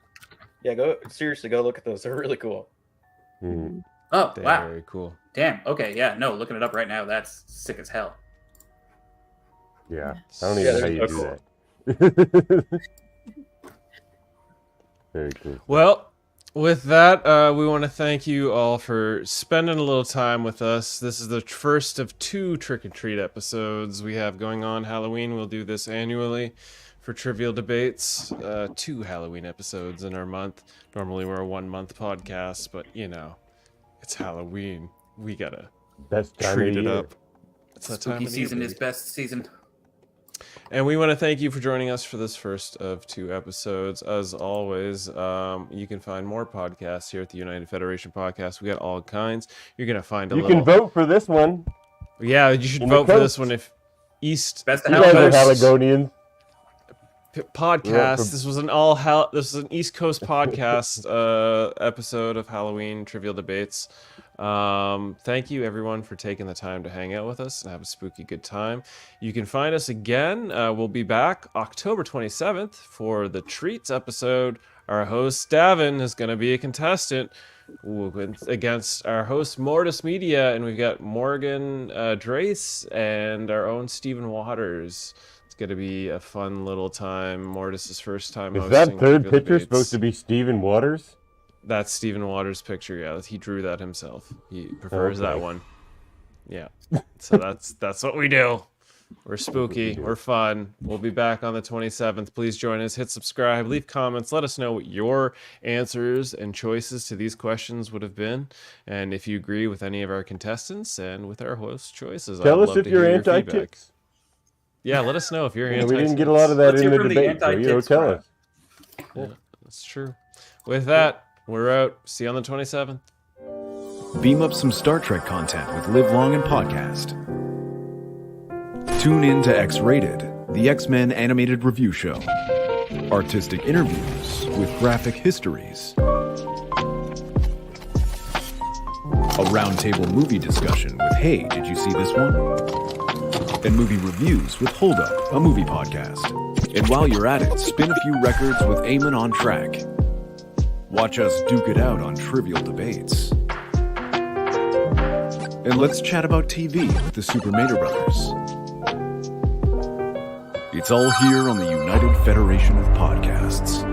Yeah, go look at those. They're really cool. Oh, wow. Very cool. Damn. Okay, yeah, no, looking it up right now, that's sick as hell. Yeah, I don't Yeah, even know how they're you so do that. Very cool. Well, with that, we want to thank you all for spending a little time with us. This is the first of 2 Trick or Treat episodes we have going on Halloween. We'll do this annually for Trivial Debates. 2 Halloween episodes in our month. Normally we're a 1-month podcast, but you know, it's Halloween. We gotta Best time treat of it year. up. It's that time Spooky of the season year, is baby. best season. And we want to thank you for joining us for this first of 2 episodes. As always, you can find more podcasts here at the United Federation Podcast. We got all kinds. You're gonna find a You little. can vote for this one. Yeah, you should in the vote for this coast. one if East Best You guys are Coast. Haligonians. podcast. from- This was this was an East Coast podcast episode of Halloween Trivial Debates. Thank you everyone for taking the time to hang out with us and have a spooky good time. You can find us again. We'll be back October 27th for the Treats episode. Our host Davin is going to be a contestant against our host Mortis Media, and we've got Morgan Drace and our own Stephen Waters. It's going to be a fun little time. Mortis' first time Is hosting that third Trivial picture Debates. supposed to be Stephen Waters? That's Stephen Waters' picture. Yeah, he drew that himself. He prefers that Okay. one. Yeah. So that's what we do. We're spooky. We're fun. We'll be back on the 27th. Please join us. Hit subscribe. Leave comments. Let us know what your answers and choices to these questions would have been, and if you agree with any of our contestants and with our host choices. Tell I'd us love if to you're hear your feedback. anti-tits. Yeah, let us know if you're We anti. didn't get a lot of that Let's in hear the from the debate, so anti-tits tell crowd. us. Yeah, that's true. With that, we're out. See you on the 27th. Beam up some Star Trek content with Live Long and Podcast. Tune in to X-Rated, the X-Men animated review show. Artistic interviews with graphic histories. A roundtable movie discussion with Hey, did you see this one? And movie reviews with Hold Up, a movie podcast. And while you're at it, spin a few records with Eamon on Track. Watch us duke it out on Trivial Debates. And let's chat about TV with the Super Mater Brothers. It's all here on the United Federation of Podcasts.